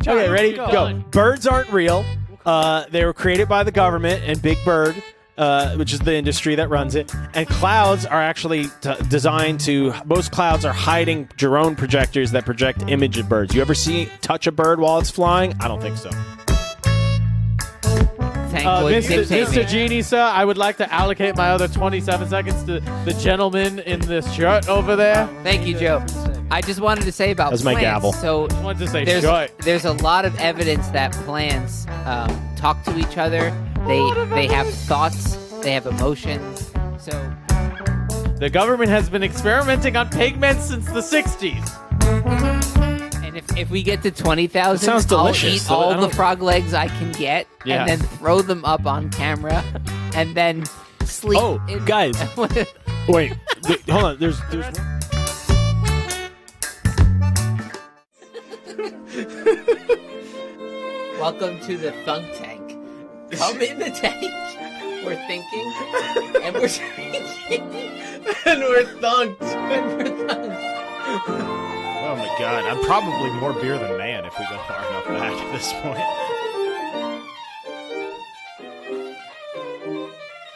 Okay, ready? Go. Birds aren't real. They were created by the government and Big Bird, which is the industry that runs it. And clouds are actually designed to. Most clouds are hiding drone projectors that project image of birds. You ever touch a bird while it's flying? I don't think so. Mr. Genie, sir, I would like to allocate my other 27 seconds to the gentleman in this shirt over there. Thank you, Joe. I just wanted to say about That's plants. my gavel. So I wanted to say there's a lot of evidence that plants talk to each other. They have thoughts. They have emotions. So the government has been experimenting on pigments since the 60s. And if we get to 20,000, sounds delicious. I'll eat all the frog legs I can get Yeah. and then throw them up on camera and then sleep. Oh, guys. Wait, hold on. There's Welcome to the Thunk tank. Come in the tank. We're thinking and we're drinking And we're thunked. and we're thunked. Oh my god, I'm probably more beer than man if we go far enough back at this point.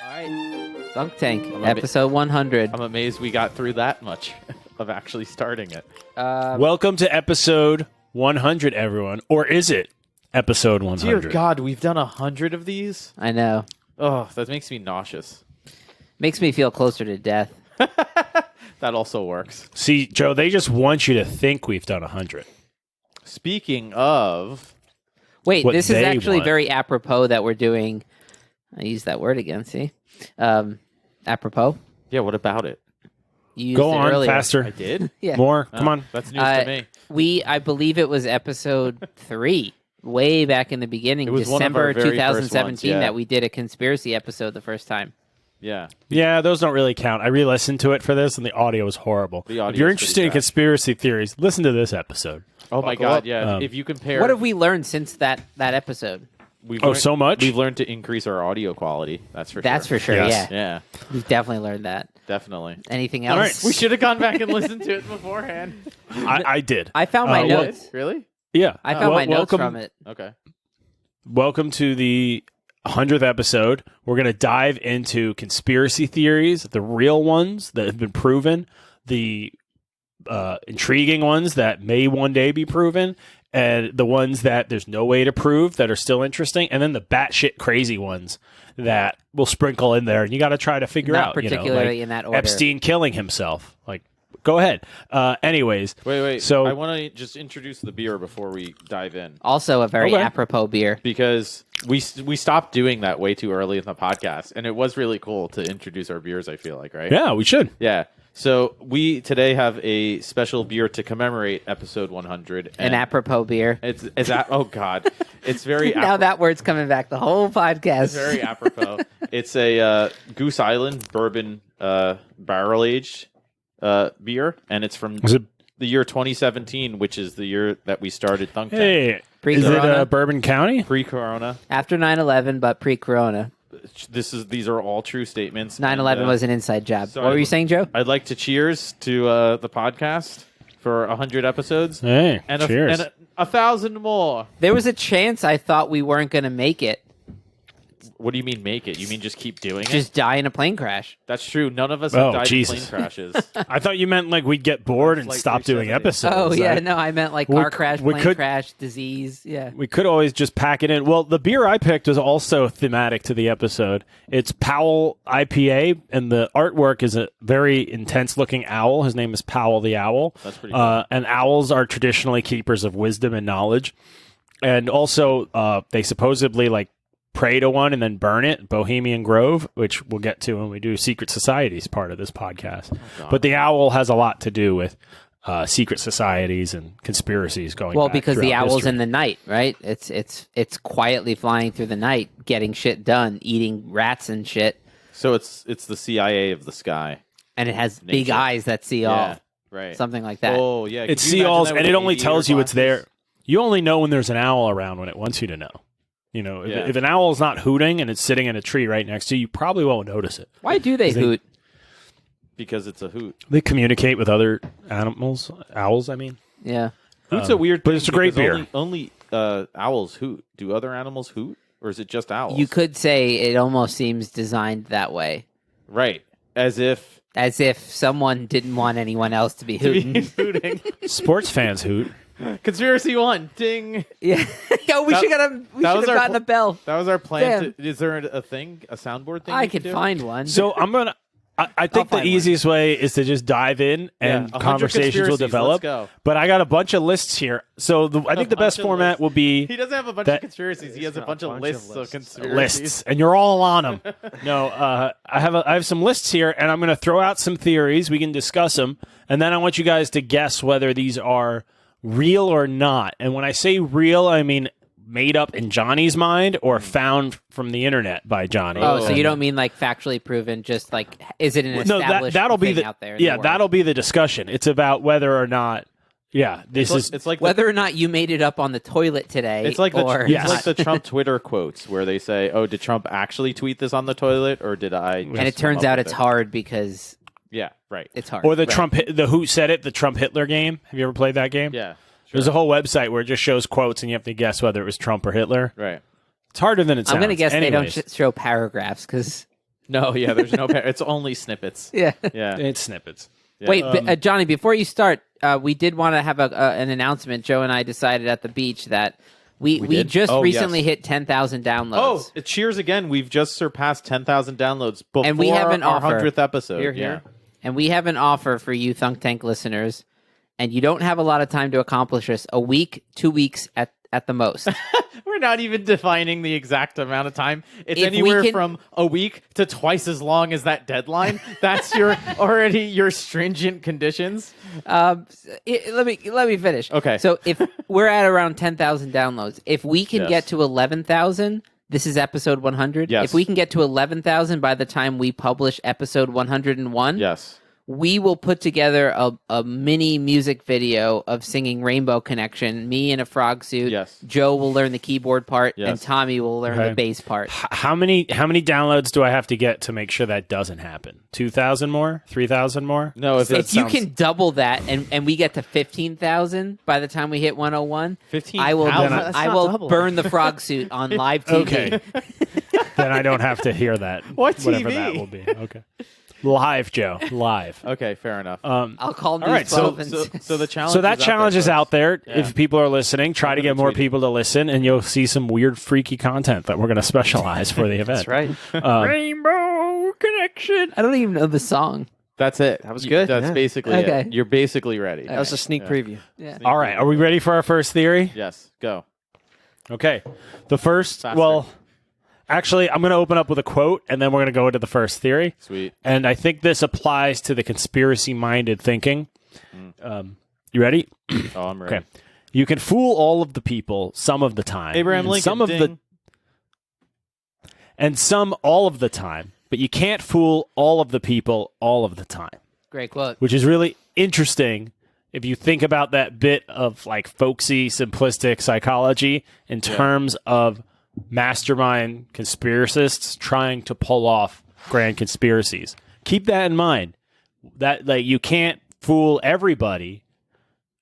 All right. Thunk tank, episode 100. I'm amazed we got through that much of actually starting it. Welcome to episode 100, everyone. Or is it episode 100? Dear God, we've done 100 of these? I know. Oh, that makes me nauseous. Makes me feel closer to death. That also works. See, Joe, they just want you to think we've done 100. Speaking of... Wait, What this is they actually want. very apropos that we're doing. I used that word again, see? Apropos. Yeah, what about it? You used Go it on, earlier. faster. I did? Yeah. More. Come on. That's news to me. I believe it was episode 3, way back in the beginning, It was one of our December very first 2017, ones, yeah. that we did a conspiracy episode the first time. Yeah. Yeah, those don't really count. I re-listened to it for this, and the audio was horrible. The audio if you're is interested pretty in bad. conspiracy theories, listen to this episode. Oh my Buckle God, up. yeah. If you compare... What have we learned since that episode? We've Oh, learned- so much? We've learned to increase our audio quality. That's for sure. That's for sure, Yes. yeah. Yeah, We've definitely learned that. definitely. Anything All else? right. We should have gone back and listened to it beforehand. I did. I found my well- notes. Really? Yeah. I found my notes welcome, from it. Okay. Welcome to the 100th episode. We're going to dive into conspiracy theories, the real ones that have been proven, the intriguing ones that may one day be proven, and the ones that there's no way to prove that are still interesting, and then the batshit crazy ones that we'll sprinkle in there, and you got to try to figure Not out. particularly like in that order. Epstein killing himself. Like, go ahead. Anyways, Wait. So- I want to just introduce the beer before we dive in, Also a very Okay. apropos beer. because we stopped doing that way too early in the podcast, and it was really cool to introduce our beers. I feel like, right? yeah, we should. Yeah. So we today have a special beer to commemorate episode 100. An apropos beer. Oh God, it's very Now that word's coming back the whole podcast. It's very apropos. It's a Goose Island bourbon barrel aged beer, and it's from Is it? the year 2017, which is the year that we started Thunk Tank. Hey, is it Pre-corona? Bourbon County? Pre-corona. After 9/11, but pre-corona. These are all true statements. 9/11 and, was an inside job. so What were I- you saying, Joe? I'd like to cheers to the podcast for 100 episodes. Hey, And cheers. and 1,000 more. There was a chance I thought we weren't going to make it. What do you mean make it? You mean just keep doing it? Just die in a plane crash. That's true. None of us Oh, have died Jesus. in plane crashes. I thought you meant like we'd get bored and Flight stop doing 370. episodes. Oh, yeah. I- No, I meant like we car c- crash, we plane could- crash, disease. Yeah. We could always just pack it in. Well, the beer I picked was also thematic to the episode. It's Powell IPA, and the artwork is a very intense-looking owl. His name is Powell the Owl. That's pretty cool. And owls are traditionally keepers of wisdom and knowledge. And also, they supposedly like pray to one and then burn it, Bohemian Grove, which we'll get to when we do Secret Societies part of this podcast. But the owl has a lot to do with secret societies and conspiracies going Well, back because the throughout owl's history. in the night, right? It's quietly flying through the night, getting shit done, eating rats and shit, So it's the CIA of the sky. and it has big Nature. eyes that see Yeah, all, right. something like that. Oh, yeah. It Could you see imagine alls, that and with it only aviator tells you it's glasses? there. You only know when there's an owl around when it wants you to know. You know, Yeah. if an owl's not hooting and it's sitting in a tree right next to you, you probably won't notice it. Why do they they- hoot? Because it's a hoot. They communicate with other animals, owls, I mean. Yeah. Hoot's a weird but thing it's a great because beer. Only owls hoot? Do other animals hoot, or is it just owls? You could say it almost seems designed that way, right, as if someone didn't want anyone else to be hooting. Sports fans hoot. Conspiracy one, ding. Yeah. Yo, we should have gotten a bell. That was our plan. Is there a soundboard thing? I could find one. So I'm gonna. I think the easiest way is to just dive in and 100 conversations will develop. Let's go. But I got a bunch of lists here. So I think the best format will be he doesn't have a bunch of conspiracies. He has a bunch of lists of conspiracies. lists, and you're all on them. No, I have some lists here, and I'm going to throw out some theories. We can discuss them, and then I want you guys to guess whether these are real or not. And when I say real, I mean made up in Johnny's mind or found from the internet by Johnny. Oh, so you don't mean like factually proven? Just like, is it an established that'll be thing the out there? In the world? that'll be the discussion. It's about whether or not. Yeah, It's like whether or not you made it up on the toilet today. It's like Yes. it's like the Trump Twitter quotes where they say, "Oh, did Trump actually tweet this on the toilet, or did I?" And it turns out it's hard because right. it's hard. Or the Who Said It, the Trump Hitler game. Have you ever played that game? Yeah, There's a whole website where it just shows quotes, and you have to guess whether it was Trump or Hitler. right. It's harder than it sounds. I'm gonna guess Anyways, they don't show paragraphs because No, there's no. It's only snippets. yeah. Yeah. it's snippets. Yeah. Wait, Johnny, before you start, we did want to have an announcement. Joe and I decided at the beach that we did? just Oh, recently yes. hit 10,000 downloads. Oh, cheers again! We've just surpassed 10,000 downloads before And we have an our offer. 100th episode. Here, here. And we have an offer for you Thunk Tank listeners, and you don't have a lot of time to accomplish this. A week, 2 weeks at the most. We're not even defining the exact amount of time. It's If anywhere we can- from a week to twice as long as that deadline. That's your stringent conditions. Let me finish. Okay. So if we're at around 10,000 downloads, if we can Yes. get to 11,000, this is episode 100. Yes. If we can get to 11,000 by the time we publish episode 101, Yes. we will put together a mini music video of singing Rainbow Connection, me in a frog suit. Yes. Joe will learn the keyboard part, Yes. and Tommy will learn Okay. the bass part. How many downloads do I have to get to make sure that doesn't happen? 2,000 more? 3,000 more? No, if If it's you can double that and we get to 15,000 by the time we hit 101, 15,000. I will That's I not will double. burn the frog suit on live TV. Okay. Then I don't have to hear that. What Whatever TV? that will be. Okay. Live, Joe. Live. Okay, fair enough. I'll call News All right, 12 and so the challenge. So that is challenge is out there. Yeah. If people are listening, try to gonna get more tweet it. people to listen, and you'll see some weird, freaky content that we're going to specialize for the event. That's right. Rainbow Connection. I don't even know the song. That's it. That was good, That's yeah. basically Okay. it. You're basically ready. That was a sneak preview. Yeah. All right. Are we ready for our first theory? Yes. Go. Okay. The first, Faster. well, actually, I'm going to open up with a quote, and then we're going to go into the first theory. Sweet. And I think this applies to the conspiracy-minded thinking. You ready? Oh, I'm ready. Okay. You can fool all of the people some of the time. Abraham and Lincoln. Some of ding. the and some all of the time, but you can't fool all of the people all of the time, Great quote. which is really interesting if you think about that bit of like folksy, simplistic psychology in terms of mastermind conspiracists trying to pull off grand conspiracies. Keep that in mind. That like you can't fool everybody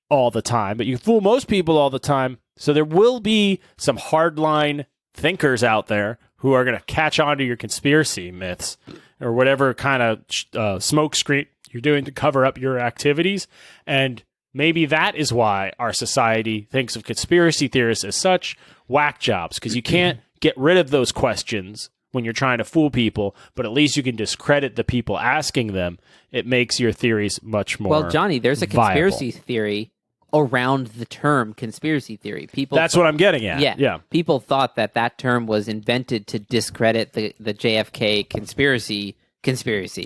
all the time, but you can fool most people all the time. So there will be some hardline thinkers out there who are going to catch on to your conspiracy myths or whatever kind of smoke screen you're doing to cover up your activities. And maybe that is why our society thinks of conspiracy theorists as such whack jobs, because you can't get rid of those questions when you're trying to fool people, but at least you can discredit the people asking them. It makes your theories much more Well, Johnny, there's a viable. conspiracy theory around the term conspiracy theory. People That's what I'm getting at. Yeah. People thought that term was invented to discredit the JFK conspiracy.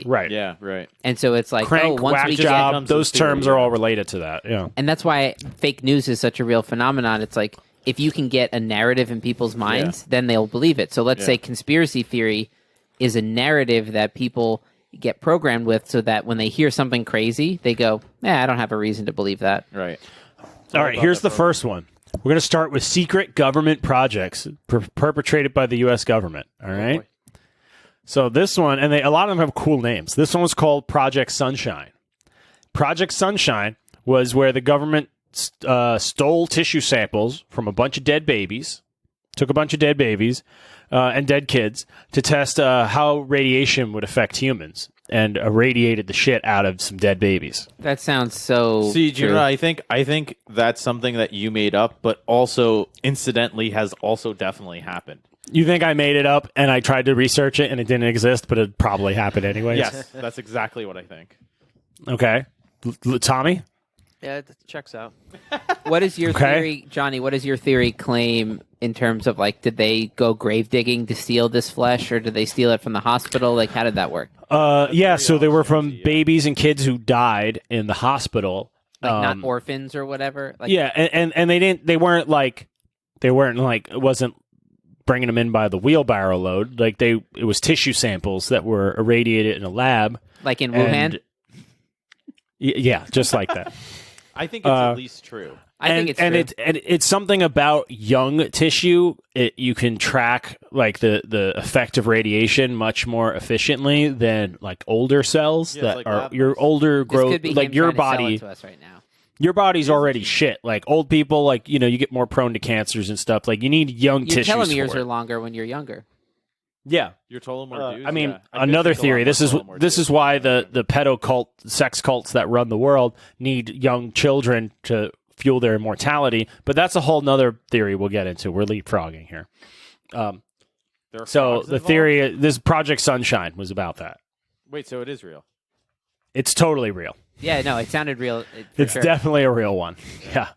Right. Yeah. Right. And so it's like, Crank, once whack we job, get- those theory, terms are all related to that. Yeah. and that's why fake news is such a real phenomenon. It's like, if you can get a narrative in people's minds, then they'll believe it. So let's say conspiracy theory is a narrative that people get programmed with so that when they hear something crazy, they go, I don't have a reason to believe that. Right. All right, here's the first one. We're going to start with secret government projects perpetrated by the U.S. government. All right. So this one, and a lot of them have cool names. This one was called Project Sunshine. Project Sunshine was where the government stole tissue samples from a bunch of dead babies, took a bunch of dead babies and dead kids to test how radiation would affect humans, and irradiated the shit out of some dead babies. That sounds so. See, do you true. know, I think that's something that you made up, but also incidentally has also definitely happened. You think I made it up and I tried to research it and it didn't exist, but it probably happened anyways? Yes, that's exactly what I think. Okay. Tommy? Yeah, it checks out. What is your Okay. theory, Johnny? What is your theory claim in terms of like, did they go grave digging to steal this flesh, or did they steal it from the hospital? Like, how did that work? Yeah, so they were from yeah. babies and kids who died in the hospital. Like, not orphans or whatever. Like, Yeah, and they weren't like, it wasn't bringing them in by the wheelbarrow load. Like it was tissue samples that were irradiated in a lab. like in Wuhan. And, yeah, just like that. I think it's at least true. I think it's true. It's something about young tissue. You can track like the effect of radiation much more efficiently than like older cells Yeah, that like are lab your mice. older This growth. could be Like him your trying to sell body, it to us right now. your body's already shit. Like old people, like you get more prone to cancers and stuff. Like you need young Your tissues. telomeres for are it. longer when you're younger. Yeah. Your telomere dues? I mean, Yeah. I could another think a lot theory. more This telomere is dues. why the pedo cult, sex cults that run the world need young children to fuel their immortality. But that's a whole nother theory we'll get into. We're leapfrogging here. There are So frogs the involved? theory, this Project Sunshine was about that. Wait, so it is real? It's totally real. Yeah, no, it sounded real. For It's sure. definitely a real one. Yeah.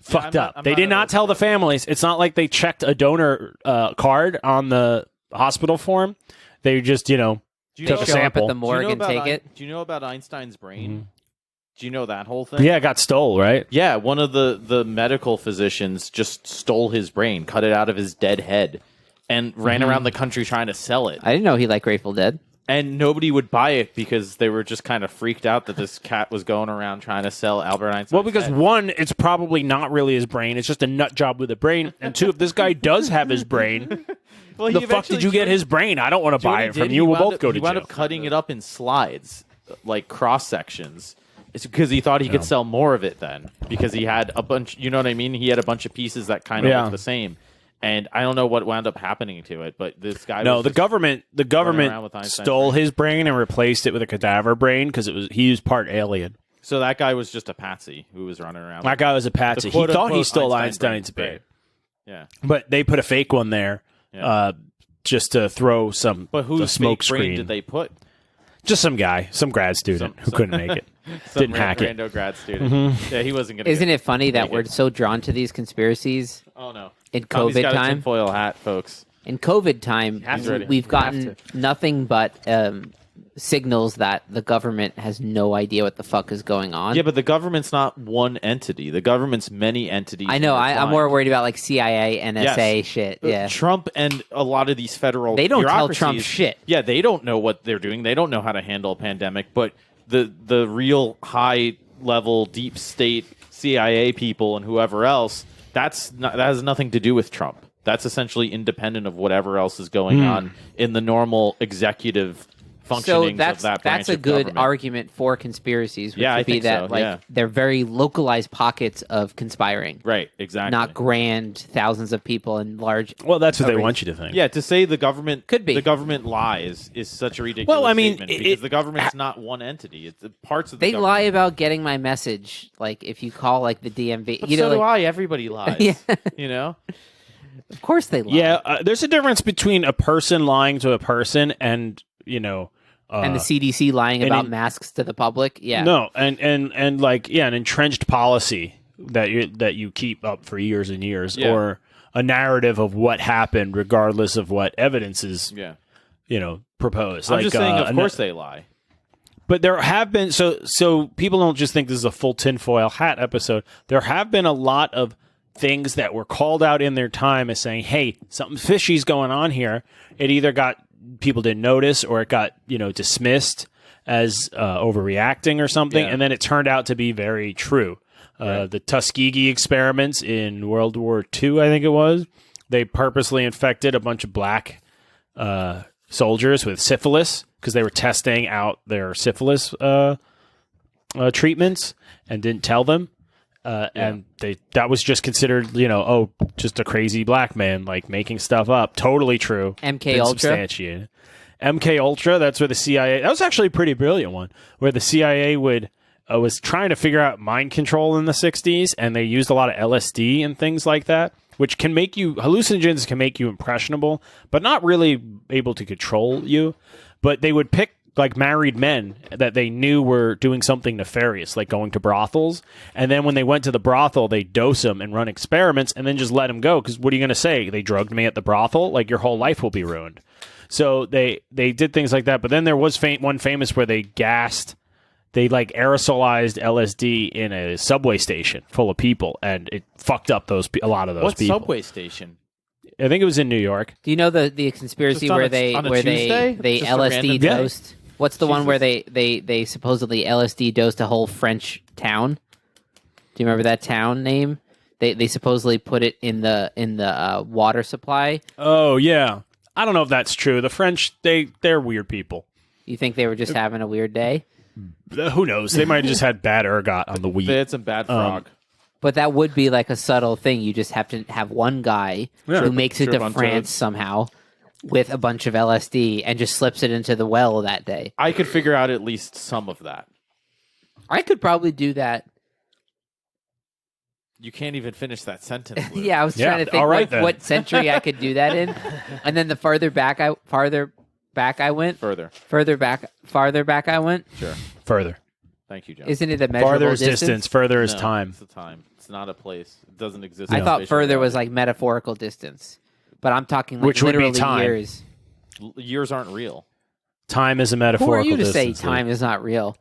Fucked I'm not- up. I'm They not did at not all tell the surprised. families. It's not like they checked a donor card on the hospital form. They just, Do you took know a Show up sample. at the Do you morgue know and about take it. Do you know about Einstein's brain? Mm-hmm. Do you know that whole thing? yeah, it got stole, right? Yeah, one of the medical physicians just stole his brain, cut it out of his dead head, and ran Mm-hmm. around the country trying to sell it. I didn't know he liked Grateful Dead. And nobody would buy it because they were just kind of freaked out that this cat was going around trying to sell Albert Einstein. Well, because one, it's probably not really his brain. It's just a nut job with a brain. And two, if this guy does have his brain, well, the fuck did you get his brain? I don't want to buy it from you. We'll both go to He wound jail. up cutting it up in slides, like cross sections. It's because he thought he could sell more of it then, because he had a bunch. You know what I mean? He had a bunch of pieces that kind of Yeah. look the same. And I don't know what wound up happening to it, but this guy. No, was the just government around with Einstein's stole brain. his brain and replaced it with a cadaver brain because he was part alien. So that guy was just a patsy who was running around. That guy was a patsy. He quote, thought he unquote stole Einstein Einstein's brain, Right. Yeah, but they put a fake one there Yeah. just to throw some but whose smoke fake brain screen. did they put? Just some guy, some grad student who couldn't make it. Some Didn't hack it. rando grad student. Yeah, he wasn't gonna. Isn't get it funny that make we're so drawn to these conspiracies Oh no! in Tommy's COVID got a time? tinfoil hat, folks. In COVID time, have to. we've You gotten have nothing but signals that the government has no idea what the fuck is going on. Yeah, but the government's not one entity. The government's many entities. I know. I'm intertwined. more worried about like CIA, NSA Yes. shit. Yeah. Trump and a lot of these federal They don't tell Trump bureaucracies- shit. Yeah, they don't know what they're doing. They don't know how to handle a pandemic. But the real high level deep state CIA people and whoever else, that has nothing to do with Trump. That's essentially independent of whatever else is going on in the normal executive So functionings that's of that branch a of good government. argument for conspiracies, which Yeah, I would be think that so, like yeah. they're very localized pockets of conspiring, Right, exactly. not grand thousands of people in large. Well, that's what they Agreed. want you to think. Yeah, to say the government Could be. the government lies is such a ridiculous Well, I mean, statement because the government's not one entity. It's the parts of the They government. lie about getting my message. Like if you call like the DMV, But you so know, do like, I. Everybody lies. Yeah. You know? of course they lie. Yeah, there's a difference between a person lying to a person and And the CDC lying and about in- masks to the public. Yeah. no, and like an entrenched policy that you keep up for years and years, Yeah. or a narrative of what happened, regardless of what evidence is Yeah. proposed. I'm just saying, of a- course they lie. But there have been so people don't just think this is a full tinfoil hat episode. There have been a lot of things that were called out in their time as saying, "Hey, something fishy's going on here." It either got people didn't notice, or it got dismissed as overreacting or something, Yeah. and then it turned out to be very true. The Tuskegee experiments in World War II, I think it was, they purposely infected a bunch of black soldiers with syphilis because they were testing out their syphilis treatments and didn't tell them. And that was just considered, just a crazy black man like making stuff up. Totally true. MK Been Ultra. substantiated. MK Ultra. That's where the CIA. That was actually a pretty brilliant one, where the CIA was trying to figure out mind control in the 60s, and they used a lot of LSD and things like that, which can make you hallucinogens can make you impressionable, but not really able to control you. But they would pick like married men that they knew were doing something nefarious, like going to brothels. And then when they went to the brothel, they dose them and run experiments and then just let them go. Because what are you going to say? They drugged me at the brothel? Like, your whole life will be ruined. So they did things like that. But then there was one famous where they like aerosolized LSD in a subway station full of people, and it fucked up a lot of those What people. subway station? I think it was in New York. Do you know the conspiracy Just on where a they Tuesday? Just a LSD random day? dosed? What's the one where they supposedly LSD dosed a whole French town? Do you remember that town name? They supposedly put it in the water supply. Oh yeah, I don't know if that's true. The French, they're weird people. You think they were just having a weird day? Who knows? They might have just had bad ergot on the wheat. They had some bad frog. But that would be like a subtle thing. You just have to have one guy who makes it Trip to on France toads. somehow with a bunch of LSD and just slips it into the well that day. I could figure out at least some of that. I could probably do that. You can't even finish that sentence. Luke. Yeah, I was trying to think all right, then. what century I could do that in. And then the farther back I went, Further. farther back I went. Sure. Further. Thank you, John. Isn't it a measurable Farther is distance? distance. Further is No, time. It's a time. It's not a place. It doesn't exist. I in thought spatial further was reality. like metaphorical distance, but I'm talking like Which would be literally time. years. Years aren't real. Time is a Who metaphorical are you to say distance, time is not real?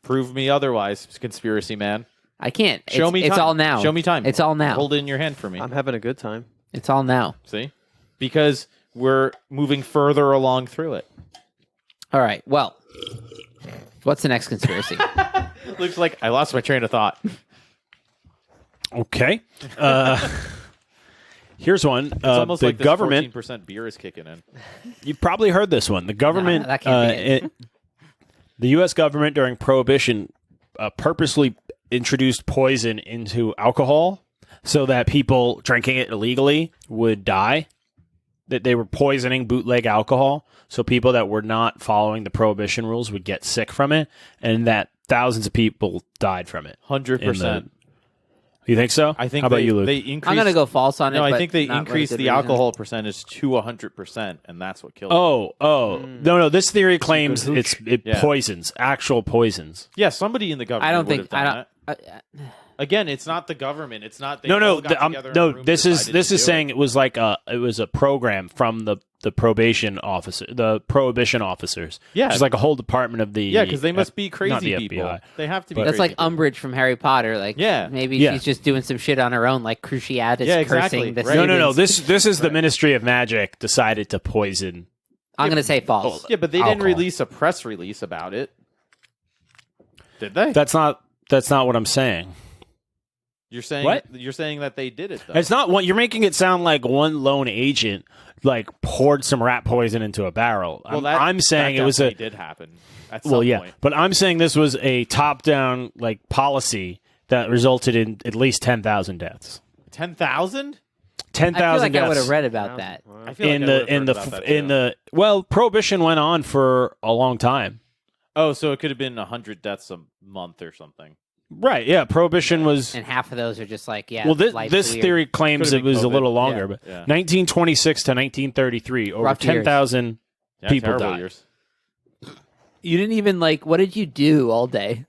Prove me otherwise, conspiracy man. I can't. Show me It's time. all now. Show me time. It's all now. Hold it in your hand for me. I'm having a good time. It's all now. See? Because we're moving further along through it. All right. Well, what's the next conspiracy? Looks like I lost my train of thought. Okay. Here's one. It's almost the like this government. 14% beer is kicking in. You've probably heard this one. The government. No, that can't be it. The U.S. government during Prohibition purposely introduced poison into alcohol so that people drinking it illegally would die. That they were poisoning bootleg alcohol, so people that were not following the Prohibition rules would get sick from it, and that thousands of people died from it. 100%. You think so? I think How about they, you, Luke? they increased. I'm gonna go false on it. No, I but think they not really increased good the reason. alcohol percentage to 100%, and that's what killed them. No. This theory claims hooch. it Yeah. poisons, actual poisons. Yeah, somebody in the government I don't would think. have I done don't. that. Again, it's not the government. It's not. They No. all got together in a room and This decided is to do saying it. it was like it was a program from the probation officer, the prohibition officers. Yeah. Just like a whole department of the. Yeah, because they must be not crazy the people. FBI. They have to be. But- That's crazy like Umbridge from Harry Potter. Like, Yeah. maybe Yeah. she's just doing some shit on her own, like Cruciatus Yeah, exactly. cursing the Right. No. students. This is the Ministry of Magic decided to poison. I'm gonna say false. Yeah, but they didn't Alcohol. release a press release about it, did they? That's not what I'm saying. You're saying What? You're saying that they did it though. It's not one. You're making it sound like one lone agent like poured some rat poison into a barrel. Well, I'm saying that it was a. definitely did happen. At some Well, yeah, point. but I'm saying this was a top-down like policy that resulted in at least 10,000 deaths. 10,000. 10,000 I feel like I would deaths have read about that. I feel in like I would've the in heard the about that, in too. the well, prohibition went on for a long time. Oh, so it could have been 100 deaths a month or something. Right? Yeah, prohibition was. And half of those are just like, yeah. Well, this life's weird. theory claims Could've it was been a little COVID. longer, Yeah, but yeah. 1926 to 1933, over Rough years. 10,000 Yeah, people terrible died. years. You didn't even like. What did you do all day?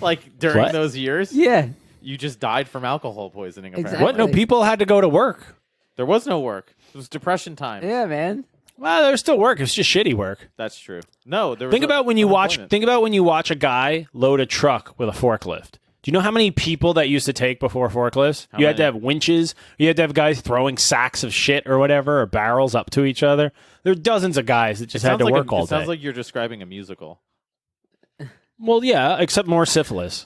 Like during What? those years, Yeah. you just died from alcohol poisoning. Apparently. Exactly. What? No, people had to go to work. There was no work. It was depression time. Yeah, man. Well, there's still work. It's just shitty work. That's true. No, there was Think about when you watch. unemployment. Think about when you watch a guy load a truck with a forklift. Do you know how many people that used to take before forklifts? How You had to many? have winches. You had to have guys throwing sacks of shit or whatever, or barrels up to each other. There are dozens of guys that just had Sounds to like work all It sounds day. like you're describing a musical. Well, yeah, except more syphilis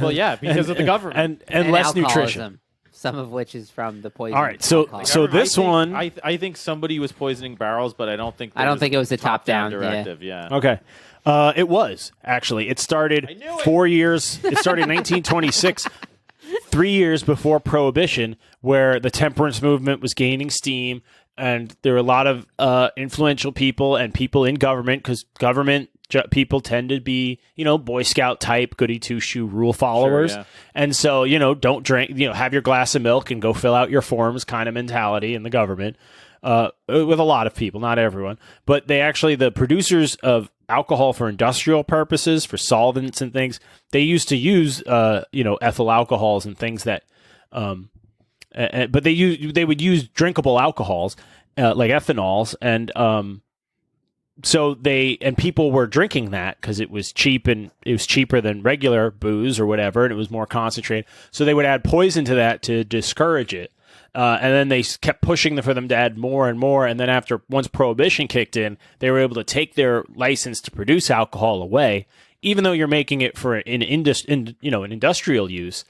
Well, yeah, because of the government. and less nutrition. alcoholism, some of which is from the poison. All right, so- alcohol. so this one- I think somebody was poisoning barrels, but I don't think I don't think it was the top-down top-down, yeah. directive. Yeah. Okay. It was actually. It started 4 years. It started in 1926, 3 years before Prohibition, where the temperance movement was gaining steam, and there were a lot of influential people and people in government, because government people tend to be, Boy Scout type, goody two shoe rule followers, Sure, yeah. and so don't drink, have your glass of milk and go fill out your forms kind of mentality in the government. With a lot of people, not everyone, but the producers of alcohol for industrial purposes, for solvents and things, they used to use, ethyl alcohols and things that, but they would use drinkable alcohols, like ethanols, and so people were drinking that because it was cheap, and it was cheaper than regular booze or whatever, and it was more concentrated. So they would add poison to that to discourage it. And then they kept pushing for them to add more and more. And then once Prohibition kicked in, they were able to take their license to produce alcohol away, even though you're making it for an industrial use.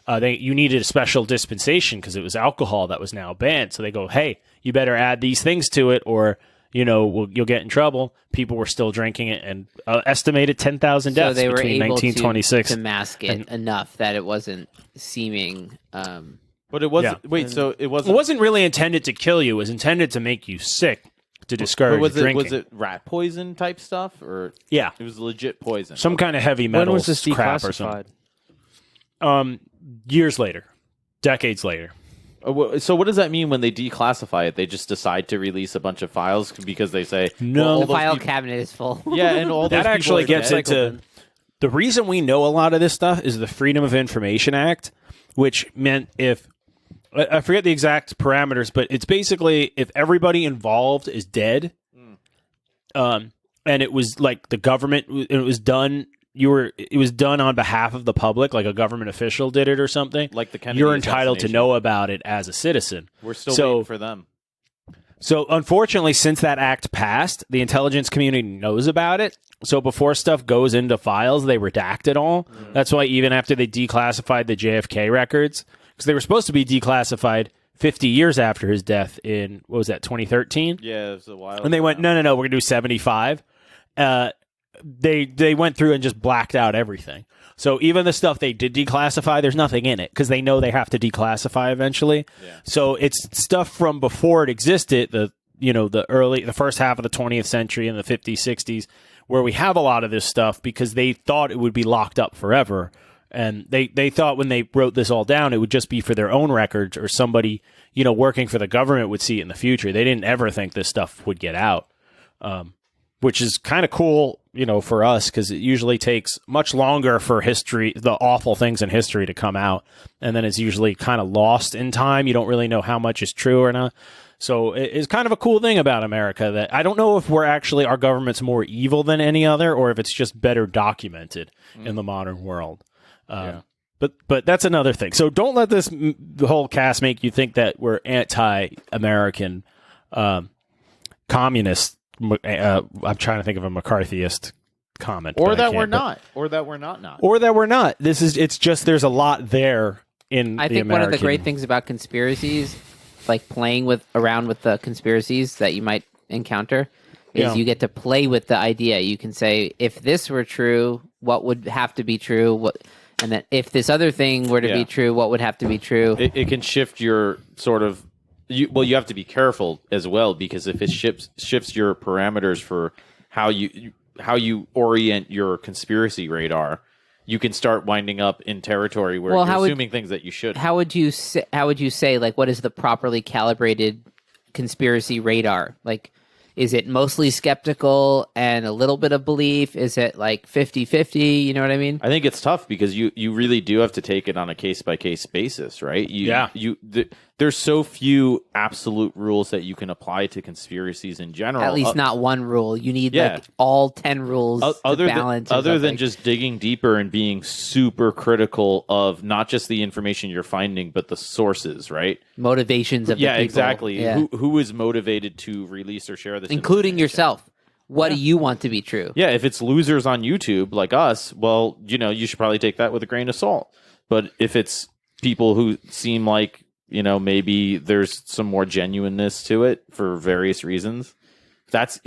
You needed a special dispensation because it was alcohol that was now banned. So they go, hey, you better add ththese things to it, or you'll get in trouble. People were still drinking it, and estimated 10,000 deaths so they were between able 1926 to mask it enough that it wasn't seeming. But it wasn't. Yeah. Wait, so it It wasn't. wasn't really intended to kill you. It was intended to make you sick, to discourage was drinking. it rat poison type stuff, or Yeah. it was legit poison? Some kind of heavy metal When was this crap or something. declassified? Years later, decades later. So what does that mean when they declassify it? They just decide to release a bunch of files because they say No. all The those file people- cabinet is full. Yeah, and all those That actually people are gets dead. into the reason we know a lot of this stuff is the Freedom of Information Act, which meant I forget the exact parameters, but it's basically if everybody involved is dead, and it was like the government, it was done. It was done on behalf of the public, like a government official did it or something. Like the Kennedy you're entitled to assassination. know about it as a citizen. We're still waiting for them. So unfortunately, since that act passed, the intelligence community knows about it. So before stuff goes into files, they redact it all. That's why even after they declassified the JFK records, because they were supposed to be declassified 50 years after his death in, 2013? Yeah, it was a while. And they ago went, now. no, we're going to do 75. They went through and just blacked out everything. So even the stuff they did declassify, there's nothing in it because they know they have to declassify eventually. Yeah. So it's stuff from before it existed, the first half of the 20th century and the 50s, 60s, where we have a lot of this stuff because they thought it would be locked up forever. And they thought when they wrote this all down, it would just be for their own records, or somebody, working for the government would see it in the future. They didn't ever think this stuff would get out, which is kind of cool, for us, because it usually takes much longer for history, the awful things in history, to come out. And then it's usually kind of lost in time. You don't really know how much is true or not. So it's kind of a cool thing about America that I don't know if our government's more evil than any other, or if it's just better documented in the modern world. But that's another thing. So don't let the whole cast make you think that we're anti-American, communist. I'm trying to think of a McCarthyist comment, Or but I that can't. we're But- not. Or that we're not. or that we're not. It's just there's a lot there in. I the think American. one of the great things about conspiracies, like playing around with the conspiracies that you might encounter, is Yeah. you get to play with the idea. You can say, if this were true, what would have to be true? And then if this other thing were to be Yeah. true, what would have to be true? It can shift your sort of. You have to be careful as well, because if it shifts your parameters for how you orient your conspiracy radar, you can start winding up in territory where Well, you're how would- assuming things that you shouldn't. How would you say, like, what is the properly calibrated conspiracy radar? Like, is it mostly skeptical and a little bit of belief? Is it like 50-50? You know what I mean? I think it's tough because you really do have to take it on a case by case basis, right? There's so few absolute rules that you can apply to conspiracies in general. At least not one rule. You need yeah. like all 10 rules to balance. Other than just digging deeper and being super critical of not just the information you're finding, but the sources, right? motivations of the Yeah, people. exactly. Yeah. Who is motivated to release or share this, Including information? yourself. What do you want to be true? Yeah, if it's losers on YouTube like us, well, you should probably take that with a grain of salt. But if it's people who seem like, maybe there's some more genuineness to it for various reasons, that's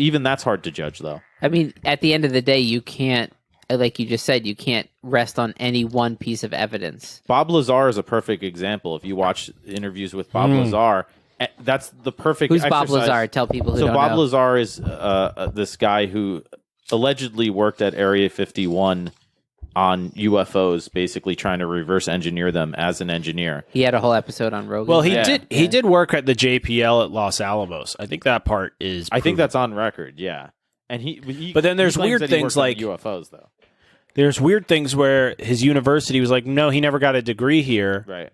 hard to judge, though. I mean, at the end of the day, you can't, like you just said, you can't rest on any one piece of evidence. Bob Lazar is a perfect example. If you watch interviews with Bob Lazar, that's the perfect Who's exercise. Bob Lazar? Tell people who So don't Bob know. Lazar is this guy who allegedly worked at Area 51 on UFOs, basically trying to reverse engineer them as an engineer. He had a whole episode on Rogan. Well, he Yeah. did. He did work at the JPL at Los Alamos. I think that part is. I think proven. that's on record. Yeah, and he But then there's he claims weird that he things worked on like- UFOs, though. There's weird things where his university was like, no, he never got a degree here. Right,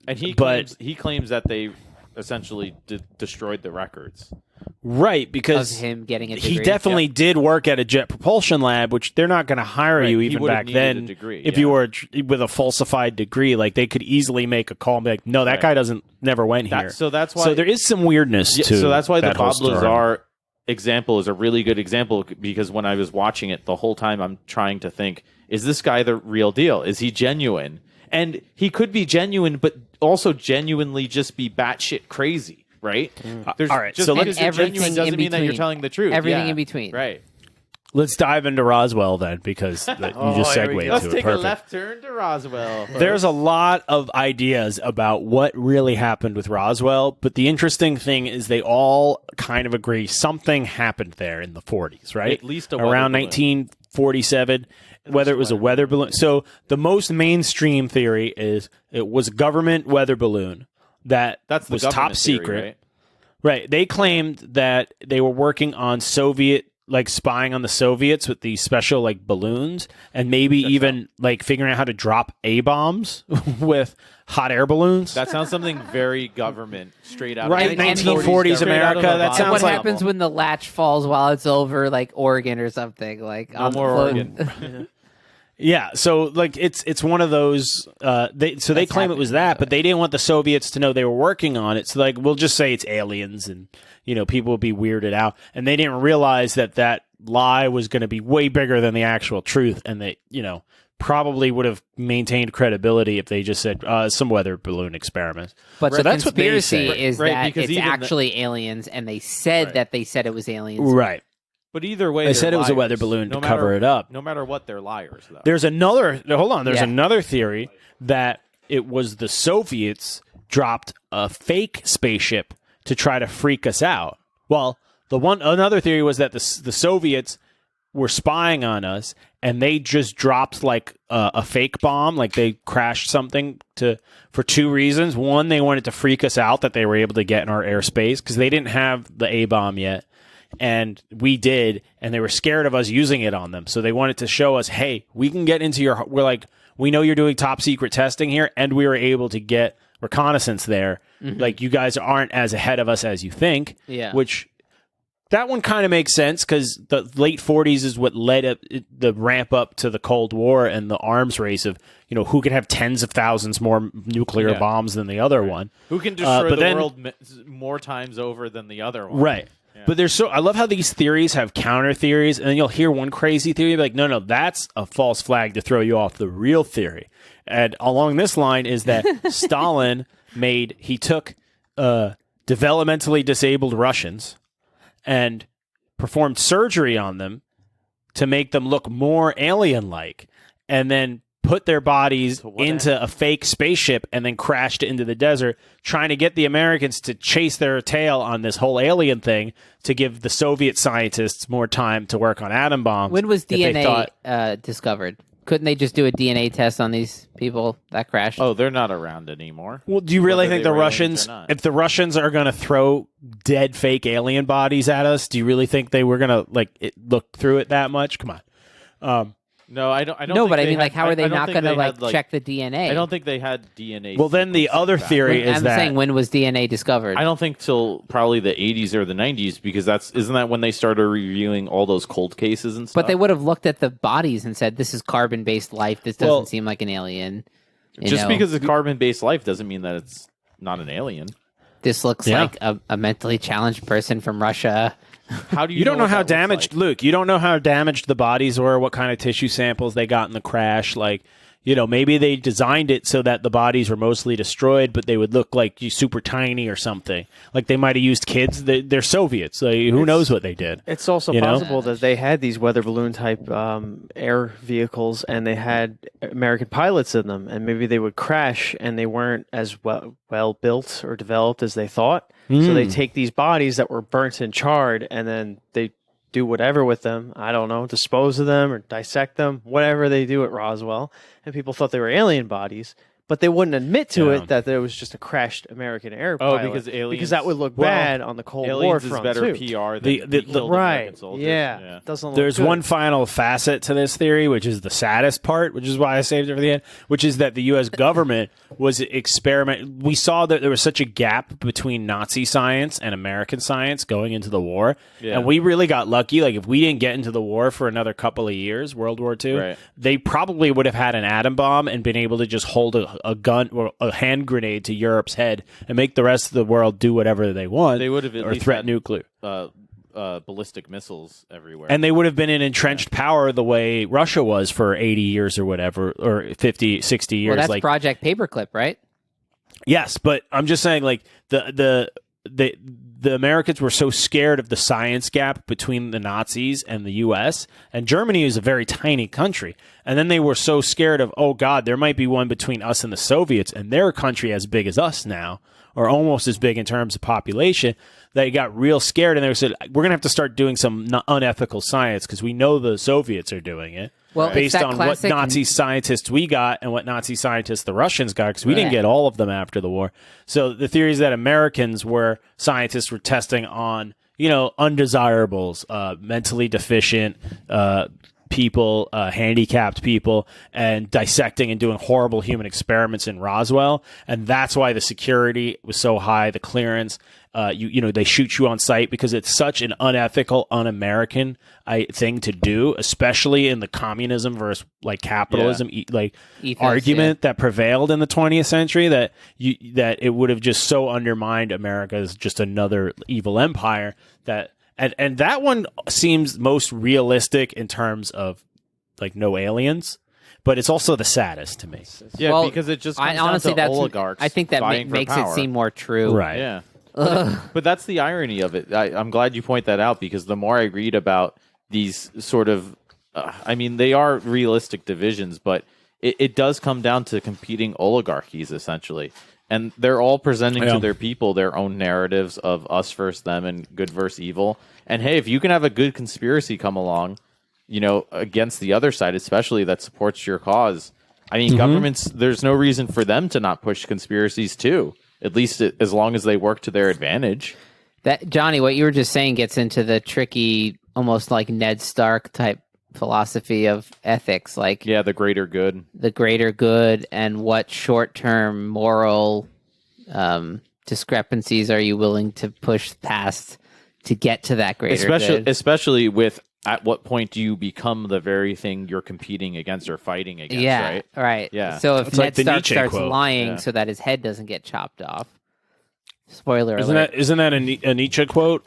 and he But- claims that they essentially destroyed the records. Right, of because him getting a degree. he definitely did work at a jet propulsion lab, which they're not going to hire Right, you he even would've back needed a then. degree, If yeah. you were with a falsified degree, like they could easily make a call and be like, no, that Right. guy doesn't never went here. So that's why. So there is some weirdness Yeah, to. so that's why the that whole Bob story. Lazar example is a really good example, because when I was watching it the whole time, I'm trying to think, is this guy the real deal? Is he genuine? And he could be genuine, but also genuinely just be batshit crazy, right? all right, just so because you're everything genuine in doesn't mean that you're between. telling the truth. Everything Yeah. in between. Right. Let's dive into Roswell then, because you just segued into Let's it. take Perfect. a left turn to Roswell. There's a lot of ideas about what really happened with Roswell, but the interesting thing is they all kind of agree something happened there in the 40s, right? At least a weather around balloon. 1947, whether it was a weather balloon. So the most mainstream theory is it was a government weather balloon that That's the was government top theory, secret. right? Right. They claimed that they were working on Soviet, like spying on the Soviets with these special like balloons, and maybe even like figuring out how to drop A-bombs with hot air balloons. That sounds something very government, straight out Right, of 1940s straight out of America, the that Bible. sounds What like- happens when the latch falls while it's over, like Oregon or something? Like No on the more float? Oregon. Yeah, so like it's one of those. They claim it was that, but they didn't want the Soviets to know they were working on it. So like we'll just say it's aliens, and people will be weirded out, and they didn't realize that lie was going to be way bigger than the actual truth, and they probably would have maintained credibility if they just said some weather balloon experiments. But So the that's what they conspiracy say. is Right, that because it's even the- actually aliens, and they said Right. that they said it was aliens. Right. But either way, They they're said it was a weather liars. balloon No to cover matter- it up. No matter what, they're liars, though. There's another. Hold on. There's Yeah. another theory that it was the Soviets dropped a fake spaceship to try to freak us out. Well, another theory was that the Soviets were spying on us, and they just dropped like a fake bomb, like they crashed something for two reasons. One, they wanted to freak us out that they were able to get in our airspace because they didn't have the A bomb yet. And we did, and they were scared of us using it on them. So they wanted to show us, hey, we can get into your. We're like, we know you're doing top secret testing here, and we were able to get reconnaissance there. Like, you guys aren't as ahead of us as you think. Yeah. Which that one kind of makes sense because the late 40s is what led up the ramp up to the Cold War and the arms race of who could have tens of thousands more nuclear Yeah. bombs than the other one. Who can destroy but the then- world more times over than the other one? Right. But I love how these theories have counter theories, and then you'll hear one crazy theory be like, no, that's a false flag to throw you off the real theory. And along this line is that Stalin he took developmentally disabled Russians and performed surgery on them to make them look more alien-like, and then put their bodies into a fake spaceship and then crashed into the desert, trying to get the Americans to chase their tail on this whole alien thing to give the Soviet scientists more time to work on atom bombs. When was if they DNA thought- discovered? Couldn't they just do a DNA test on these people that crashed? Oh, they're not around anymore. Well, do you really Whether think they the were aliens Russians, or not. if the Russians are going to throw dead fake alien bodies at us, do you really think they were going to look through it that much? Come on. No, I don't. I don't no, think but I they mean, had- like, how are they I don't not think going to they had, check the DNA? I don't think they had DNA. Well, then the sequencing other back theory then. is I'm that saying, when was DNA discovered? I don't think till probably the 80s or the 90s, because isn't that when they started reviewing all those cold cases and stuff? But they would have looked at the bodies and said, "This is carbon-based life. This doesn't Well, seem like an alien." You just know, because it's carbon-based life doesn't mean that it's not an alien. this looks Yeah. like a mentally challenged person from Russia. How do you? you don't know what how that looks damaged, like? Luke. You don't know how damaged the bodies were, what kind of tissue samples they got in the crash. Like, maybe they designed it so that the bodies were mostly destroyed, but they would look like super tiny or something. Like they might have used kids. They're Soviets. Like, who knows what they did? It's also possible that they had these weather balloon type air vehicles, and they had American pilots in them, and maybe they would crash, and they weren't as well built or developed as they thought. So they take these bodies that were burnt and charred, and then they do whatever with them. I don't know, dispose of them or dissect them, whatever they do at Roswell. And people thought they were alien bodies, but they wouldn't admit to it that there was just a crashed American air pilot. Because that would look bad on the Cold War front, is better too. PR than the right. soldiers. Yeah. Doesn't look There's good. one final facet to this theory, which is the saddest part, which is why I saved it for the end, which is that the U.S. government was we saw that there was such a gap between Nazi science and American science going into the war. Yeah. And we really got lucky. Like, if we didn't get into the war for another couple of years, World War II, they probably would have had an atom bomb and been able to just hold a gun or a hand grenade to Europe's head and make the rest of the world do whatever they want. They would have at or least threat nuclear. Ballistic missiles everywhere. And they would have been in entrenched power the way Russia was for 80 years or whatever, or 50, 60 years. Well, that's Project Paperclip, right? Yes, but I'm just saying, like, the Americans were so scared of the science gap between the Nazis and the U.S., and Germany is a very tiny country. And then they were so scared of, oh, God, there might be one between us and the Soviets, and their country as big as us now, or almost as big in terms of population, they got real scared, and they said, we're going to have to start doing some unethical science because we know the Soviets are doing it. Well, based on what Nazi scientists we got and what Nazi scientists the Russians got, because we didn't get all of them after the war. So the theory is that scientists were testing on, undesirables, mentally deficient people, handicapped people, and dissecting and doing horrible human experiments in Roswell. And that's why the security was so high, the clearance. They shoot you on sight because it's such an unethical, un-American thing to do, especially in the communism versus like capitalism argument that prevailed in the 20th century. That it would have just so undermined America as just another evil empire. And that one seems most realistic in terms of like no aliens. But it's also the saddest to me. Yeah, because it just comes honestly, down to oligarchs. I think that makes it seem more true. Right. Yeah. But that's the irony of it. I'm glad you point that out, because the more I read about these sort of, they are realistic divisions, but it does come down to competing oligarchies, essentially. And they're all presenting to their people their own narratives of us versus them and good versus evil. And hey, if you can have a good conspiracy come along, against the other side, especially that supports your cause, governments, there's no reason for them to not push conspiracies too. At least as long as they work to their advantage. That Johnny, what you were just saying gets into the tricky, almost like Ned Stark type philosophy of ethics, like the greater good, and what short-term moral discrepancies are you willing to push past to get to that greater good? Especially with at what point do you become the very thing you're competing against or fighting against, right? Yeah. So if it's Ned like the Stark Nietzsche starts quote. lying so that his head doesn't get chopped off, spoiler Isn't alert. that a Nietzsche quote?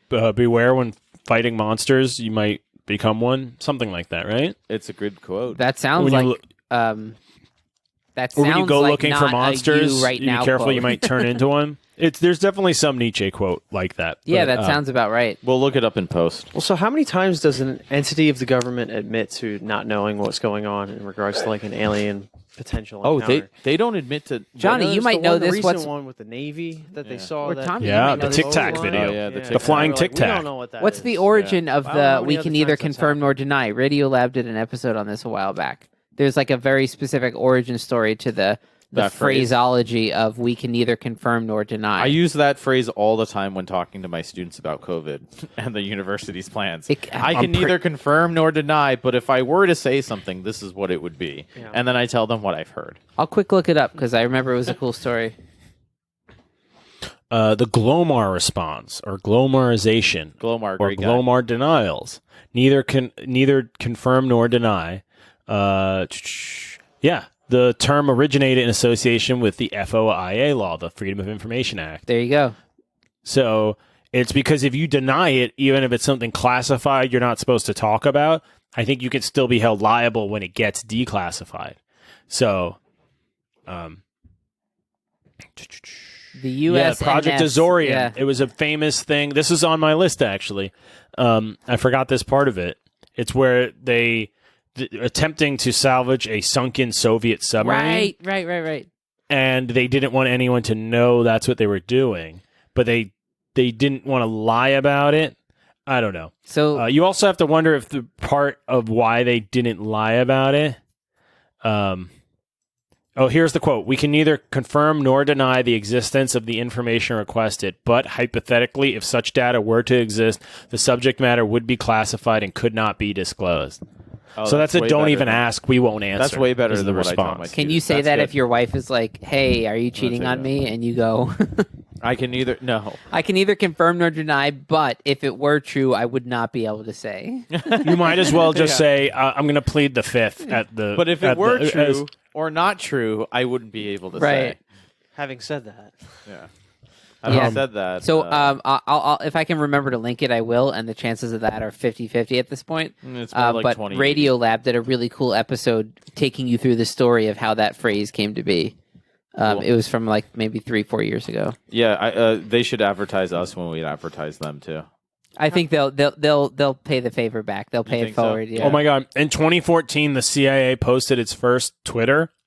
Beware when fighting monsters, you might become one. Something like that, right? It's a good quote. That sounds like... that sounds when you go like looking not for monsters, right be now careful, quote. you might turn into one. There's definitely some Nietzsche quote like that. Yeah, but, that sounds about right. We'll look it up in post. Well, so how many times does an entity of the government admit to not knowing what's going on in regards to like an alien potential encounter? They don't admit to... Johnny, you might know the this. recent What's one with the Navy that they saw? Or that, Tommy, you Yeah, might the know this. Tic Tac Oh, video. yeah, the flying Tic We Tac. don't know what that What's is. the origin of Well, how the many we can other neither times that's confirm nor happened? deny? Radiolab did an episode on this a while back. There's like a very specific origin story to the That phrase. phraseology of we can neither confirm nor deny. I use that phrase all the time when talking to my students about COVID and the university's plans. I can neither confirm nor deny, but if I were to say something, this is what it would be. Yeah. And then I tell them what I've heard. I'll quick look it up because I remember it was a cool story. The Glomar response, or Glomarization, Glomar, or great guy. Glomar denials. Neither confirm nor deny. The term originated in association with the FOIA law, the Freedom of Information Act. There you go. So it's because if you deny it, even if it's something classified you're not supposed to talk about, I think you can still be held liable when it gets declassified. So, The U.S. Project Azorian. Yeah. It was a famous thing. This is on my list, actually. I forgot this part of it. It's where they attempting to salvage a sunken Soviet submarine. Right. And they didn't want anyone to know that's what they were doing. But they didn't want to lie about it. I don't know. So You also have to wonder if the part of why they didn't lie about it. Here's the quote. We can neither confirm nor deny the existence of the information requested, but hypothetically, if such data were to exist, the subject matter would be classified and could not be disclosed. So that's a way don't better even than- ask, we won't answer. That's way better is than the what I tell my response. kids. can you say That's that good. if your wife is like, "Hey, are you cheating say on that. me?" and you go, I can neither. No. "I can neither confirm nor deny, but if it were true, I would not be able to say." You might as well just say, I'm going to plead the fifth at the... But if at it were the- true as- or not true, I wouldn't be able to Right. say. Having said that, Yeah. Having Yeah. said that. So I'll if I can remember to link it, I will, and the chances of that are 50-50 at this point. it's more like But 20. Radio Lab did a really cool episode taking you through the story of how that phrase came to be. Cool. It was from like maybe 3-4 years ago. Yeah, they should advertise us when we advertise them too. I think they'll pay the favor back. They'll pay it think so? forward. Yeah. Oh my God. In 2014, the CIA posted its first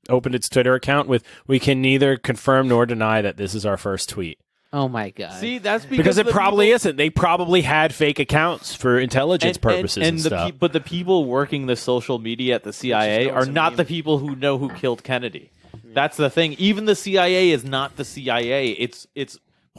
opened its Twitter account with, we can neither confirm nor deny that this is our first tweet. Oh my God. See, that's Because it the probably people- isn't. They probably had fake accounts for intelligence purposes and, stuff. But the people working the social media at the CIA going are to not meme. the people who know who killed Kennedy. That's the thing. Even the CIA is not the CIA. It's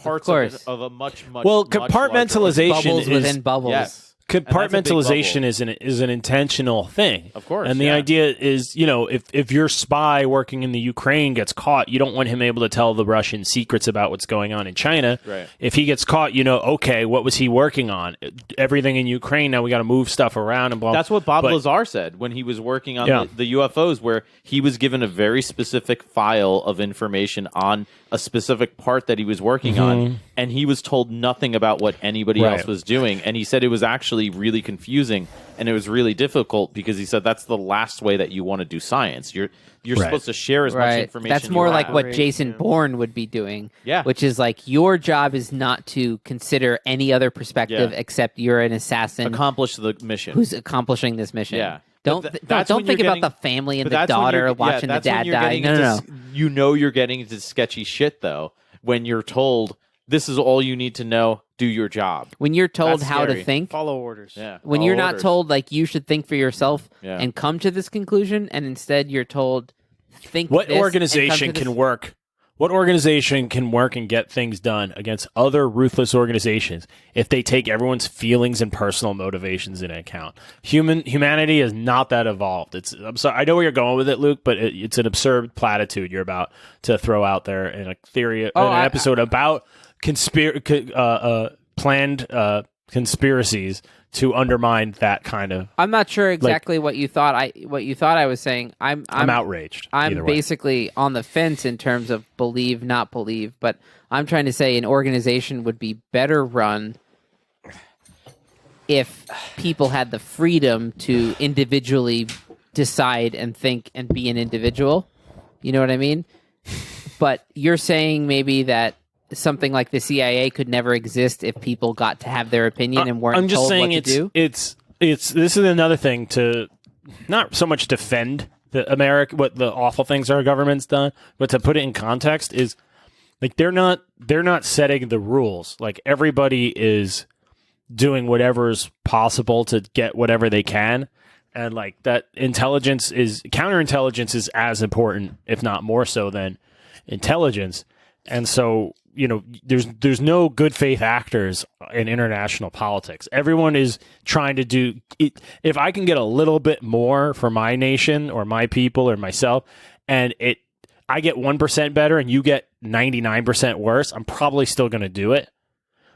parts of, course. of a much Well, much compartmentalization bubbles is within bubbles. Yes. compartmentalization And that's is an intentional thing. Of course, And the yeah. idea is, if your spy working in the Ukraine gets caught, you don't want him able to tell the Russians secrets about what's going on in China. Right. If he gets caught, okay, what was he working on? Everything in Ukraine, now we got to move stuff around and blah. That's what Bob But- Lazar said when he was working on Yeah. the UFOs, where he was given a very specific file of information on a specific part that he was working on, and he was told nothing about what anybody Right. else was doing. And he said it was actually really confusing and it was really difficult because he said that's the last way that you want to do science. You're Right. supposed to share as much Right. information. That's you more like have. what Right, Jason yeah. Bourne would be doing. Yeah. Which is like your job is not to consider any other perspective Yeah. except you're an assassin accomplish the mission. who's accomplishing this mission. Yeah. Don't But don't when think you're about getting- the family and but the that's when daughter you're- watching the that's when dad you're die. getting No, into no, s- You know you're getting into sketchy shit though when you're told this is all you need to know. Do your job. When you're told That's how to scary. think, follow orders. Yeah. when Follow you're not orders. told like you should think for yourself Yeah. and come to this conclusion, and instead you're told think What this and come organization to this- can work? What organization can work and get things done against other ruthless organizations if they take everyone's feelings and personal motivations into account? Humanity is not that evolved. I'm sorry, I know where you're going with it, Luke, but it's an absurd platitude you're about to throw out there in a theory, in an episode about planned conspiracies to undermine that kind of. I'm not sure exactly what you thought I was saying. I'm outraged. I'm either way. basically on the fence in terms of believe, not believe, but I'm trying to say an organization would be better run if people had the freedom to individually decide and think and be an individual. You know what I mean? But you're saying maybe that something like the CIA could never exist if people got to have their opinion and weren't I'm just told saying what to do? it's this is another thing to not so much defend what the awful things our government's done, but to put it in context is like they're not setting the rules. Like everybody is doing whatever's possible to get whatever they can. And like that counterintelligence is as important, if not more so, than intelligence. And so, there's no good faith actors in international politics. Everyone is trying to do it. If I can get a little bit more for my nation or my people or myself, and I get 1% better and you get 99% worse, I'm probably still going to do it,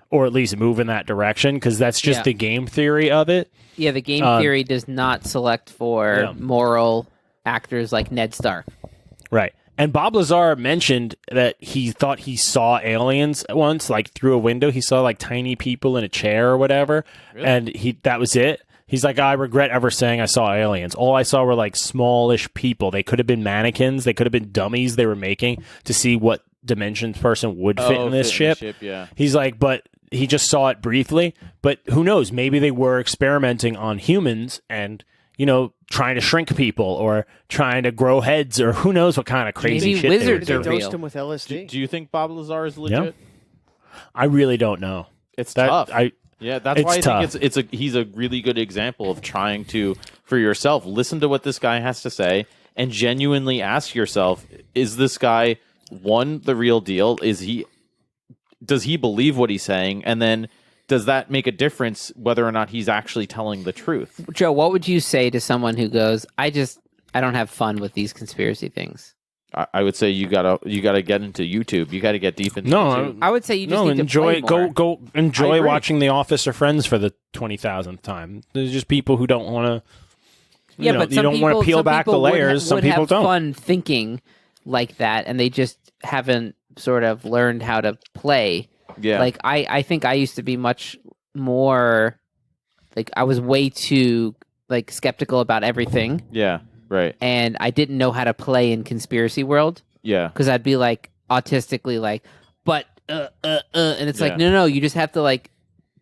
or at least move in that direction, because that's just Yeah. the game theory of it. Yeah, the game theory does not select for Yeah. moral actors like Ned Stark. Right. And Bob Lazar mentioned that he thought he saw aliens once, like through a window. He saw like tiny people in a chair or whatever, and that was it. He's like, I regret ever saying I saw aliens. All I saw were like smallish people. They could have been mannequins. They could have been dummies they were making to see what dimensions person would fit in this ship. Yeah. He's like, but he just saw it briefly. But who knows? Maybe they were experimenting on humans and, trying to shrink people or trying to grow heads or who knows what kind of crazy Maybe shit wizards they were are doing. real. Dosed him with LSD. Do you think Bob Lazar is legit? I really don't know. It's That- tough. I- Yeah, that's It's why I tough. think he's a really good example of trying to, for yourself, listen to what this guy has to say and genuinely ask yourself, is this guy, one, the real deal? Does he believe what he's saying? And then does that make a difference whether or not he's actually telling the truth? Joe, what would you say to someone who goes, I don't have fun with these conspiracy things? I would say you gotta get into YouTube. You gotta get deep into No, YouTube. I would say you just need enjoy to play more. go I enjoy agree. watching The Office or Friends for the 20,000th time. There's just people who don't want to. Yeah, but you some don't people, want to peel some back the people would layers. Some would people have don't. fun thinking like that, and they just haven't sort of learned how to play. Yeah. Like I think I used to be much more like I was way too like skeptical about everything, Yeah. Right. and I didn't know how to play in conspiracy world Yeah. because I'd be like autistically like, but and it's Yeah. like no, you just have to like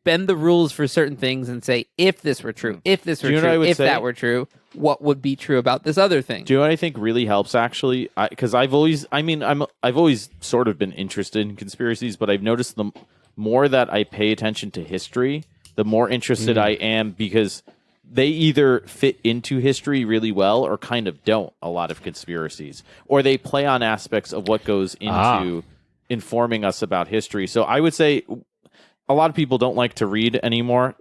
bend the rules for certain things and say if this were true, if this were Do you know what I true, would if say? that were true, what would be true about this other thing? Do you know what I think really helps actually? Because I've always sort of been interested in conspiracies, but I've noticed the more that I pay attention to history, the more interested I am because they either fit into history really well or kind of don't, a lot of conspiracies. Or they play on aspects of what goes into informing us about history. So I would say a lot of people don't like to read anymore.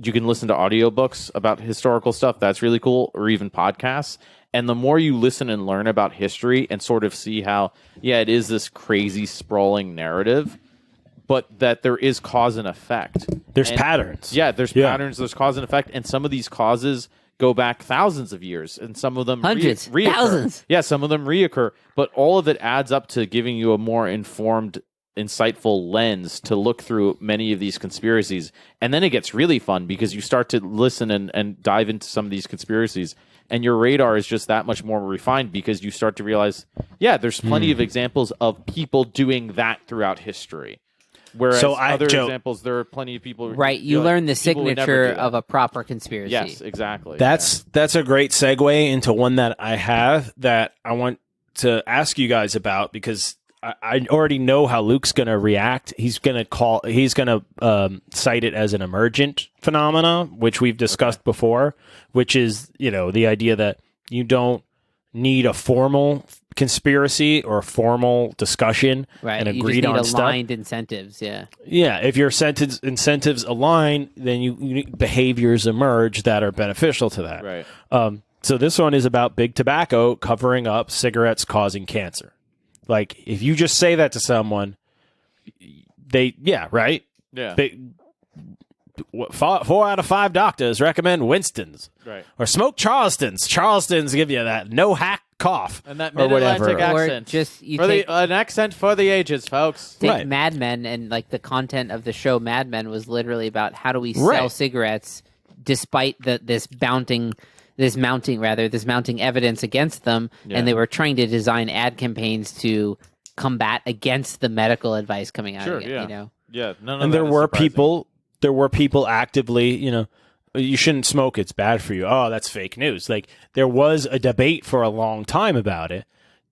You can listen to audiobooks about historical stuff. That's really cool. Or even podcasts. And the more you listen and learn about history and sort of see how, it is this crazy sprawling narrative, but that there is cause and effect. There's And- patterns. Yeah, there's Yeah. patterns, there's cause and effect, and some of these causes go back thousands of years, and some of them Hundreds, reoccur. thousands. Yeah, some of them reoccur, but all of it adds up to giving you a more informed, insightful lens to look through many of these conspiracies. And then it gets really fun because you start to listen and dive into some of these conspiracies, and your radar is just that much more refined because you start to realize, there's plenty of examples of people doing that throughout history. Whereas So other Joe- examples, there are plenty of people. Right, you learn the people would never signature do that. of a proper conspiracy. Yes, exactly. That's a great segue into one that I have that I want to ask you guys about because I already know how Luke's going to react. He's going to cite it as an emergent phenomena, which we've discussed before, which is, the idea that you don't need a formal conspiracy or a formal discussion Right, and you agreed just need on stuff. aligned incentives. Yeah, Yeah, if your incentives align, then behaviors emerge that are beneficial to that. Right. So this one is about big tobacco covering up cigarettes causing cancer. Like, if you just say that to someone, right? Yeah. Four out of 5 doctors recommend Winston's. Right. Or smoke Charleston's. Charleston's give you that no hack cough. And that or whatever. mid-Atlantic Or accent. just you for take- an accent for the ages, folks. take Right. Mad Men, and like the content of the show Mad Men was literally about how do we sell Right. cigarettes despite this mounting evidence against them, Yeah. and they were trying to design ad campaigns to combat against the medical advice coming out Sure, of it. yeah. You know, Yeah. None of And that there is were surprising. people actively, you shouldn't smoke, it's bad for you. Oh, that's fake news. Like, there was a debate for a long time about it.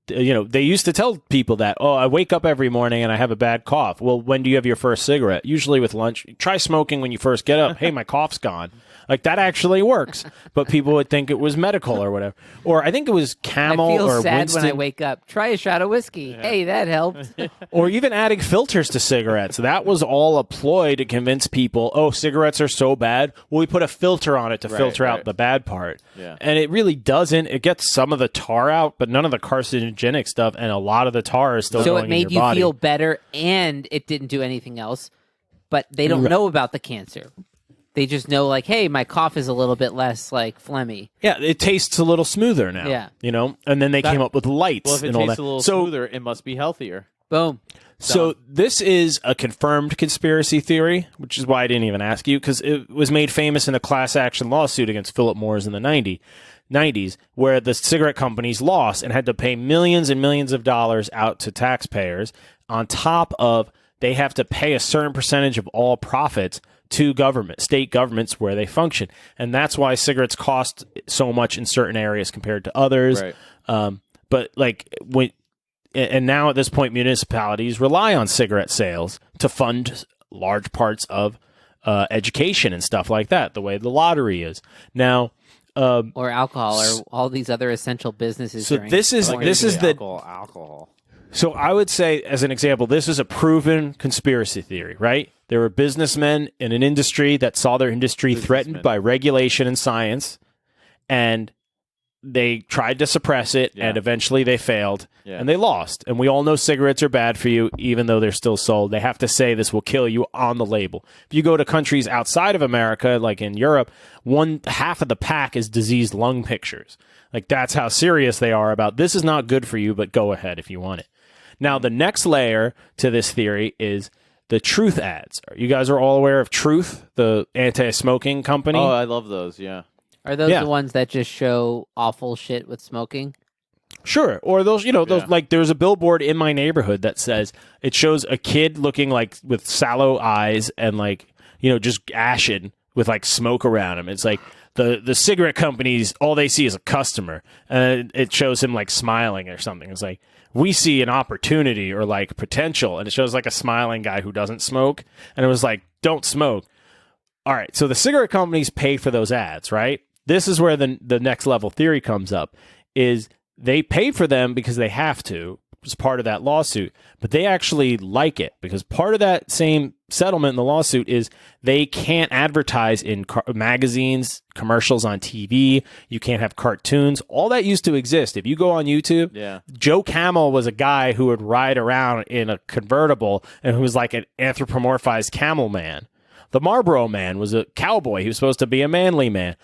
They used to tell people that, oh, I wake up every morning and I have a bad cough. Well, when do you have your first cigarette? Usually with lunch. Try smoking when you first get up. Hey, my cough's gone. Like, that actually works. But people would think it was medical or whatever. Or I think it was Camel I feel or sad Winston. when I wake up. Try a shot of whiskey. Hey, that helped. Or even adding filters to cigarettes. That was all a ploy to convince people, oh, cigarettes are so bad. Well, we put a filter on it to filter out right. the bad part. Yeah. And it really doesn't. It gets some of the tar out, but none of the carcinogenic stuff, and a lot of the tar is still So going it made in you your body. feel better, and it didn't do anything else. But they don't Right. know about the cancer. They just know, like, hey, my cough is a little bit less, like, phlegmy. Yeah, it tastes a little smoother now. Yeah. And then they came up with lights Well, if it and all tastes that. a little so smoother, it must be healthier. Boom. So this is a confirmed conspiracy theory, which is why I didn't even ask you, because it was made famous in a class action lawsuit against Philip Morris in the 90s, where the cigarette companies lost and had to pay millions and millions of dollars out to taxpayers, on top of they have to pay a certain percentage of all profits to state governments where they function. And that's why cigarettes cost so much in certain areas compared to others. Right. But like and now at this point, municipalities rely on cigarette sales to fund large parts of education and stuff like that, the way the lottery is. Now, or alcohol, or all these other essential businesses. So this is the alcohol. So I would say, as an example, this is a proven conspiracy theory, right? There were businessmen in an industry that saw their industry threatened by regulation and science, and they tried to suppress it, and eventually they failed, and they lost. And we all know cigarettes are bad for you, even though they're still sold. They have to say this will kill you on the label. If you go to countries outside of America, like in Europe, half of the pack is diseased lung pictures. Like, that's how serious they are about this is not good for you, but go ahead if you want it. Now, the next layer to this theory is the Truth ads. You guys are all aware of Truth, the anti-smoking company? Oh, I love those, yeah. Are those the ones that just show awful shit with smoking? Sure. Or those, like there's a billboard in my neighborhood that says it shows a kid looking like with sallow eyes and like, just ashen with like smoke around him. It's like the cigarette companies, all they see is a customer, and it shows him like smiling or something. It's like, we see an opportunity or like potential, and it shows like a smiling guy who doesn't smoke. And it was like, don't smoke. All right. So the cigarette companies pay for those ads, right? This is where the next level theory comes up, is they pay for them because they have to, as part of that lawsuit, but they actually like it because part of that same settlement in the lawsuit is they can't advertise in magazines, commercials on TV. You can't have cartoons. All that used to exist. If you go on YouTube, Joe Camel was a guy who would ride around in a convertible and who was like an anthropomorphized camel man. The Marlboro Man was a cowboy. He was supposed to be a manly man.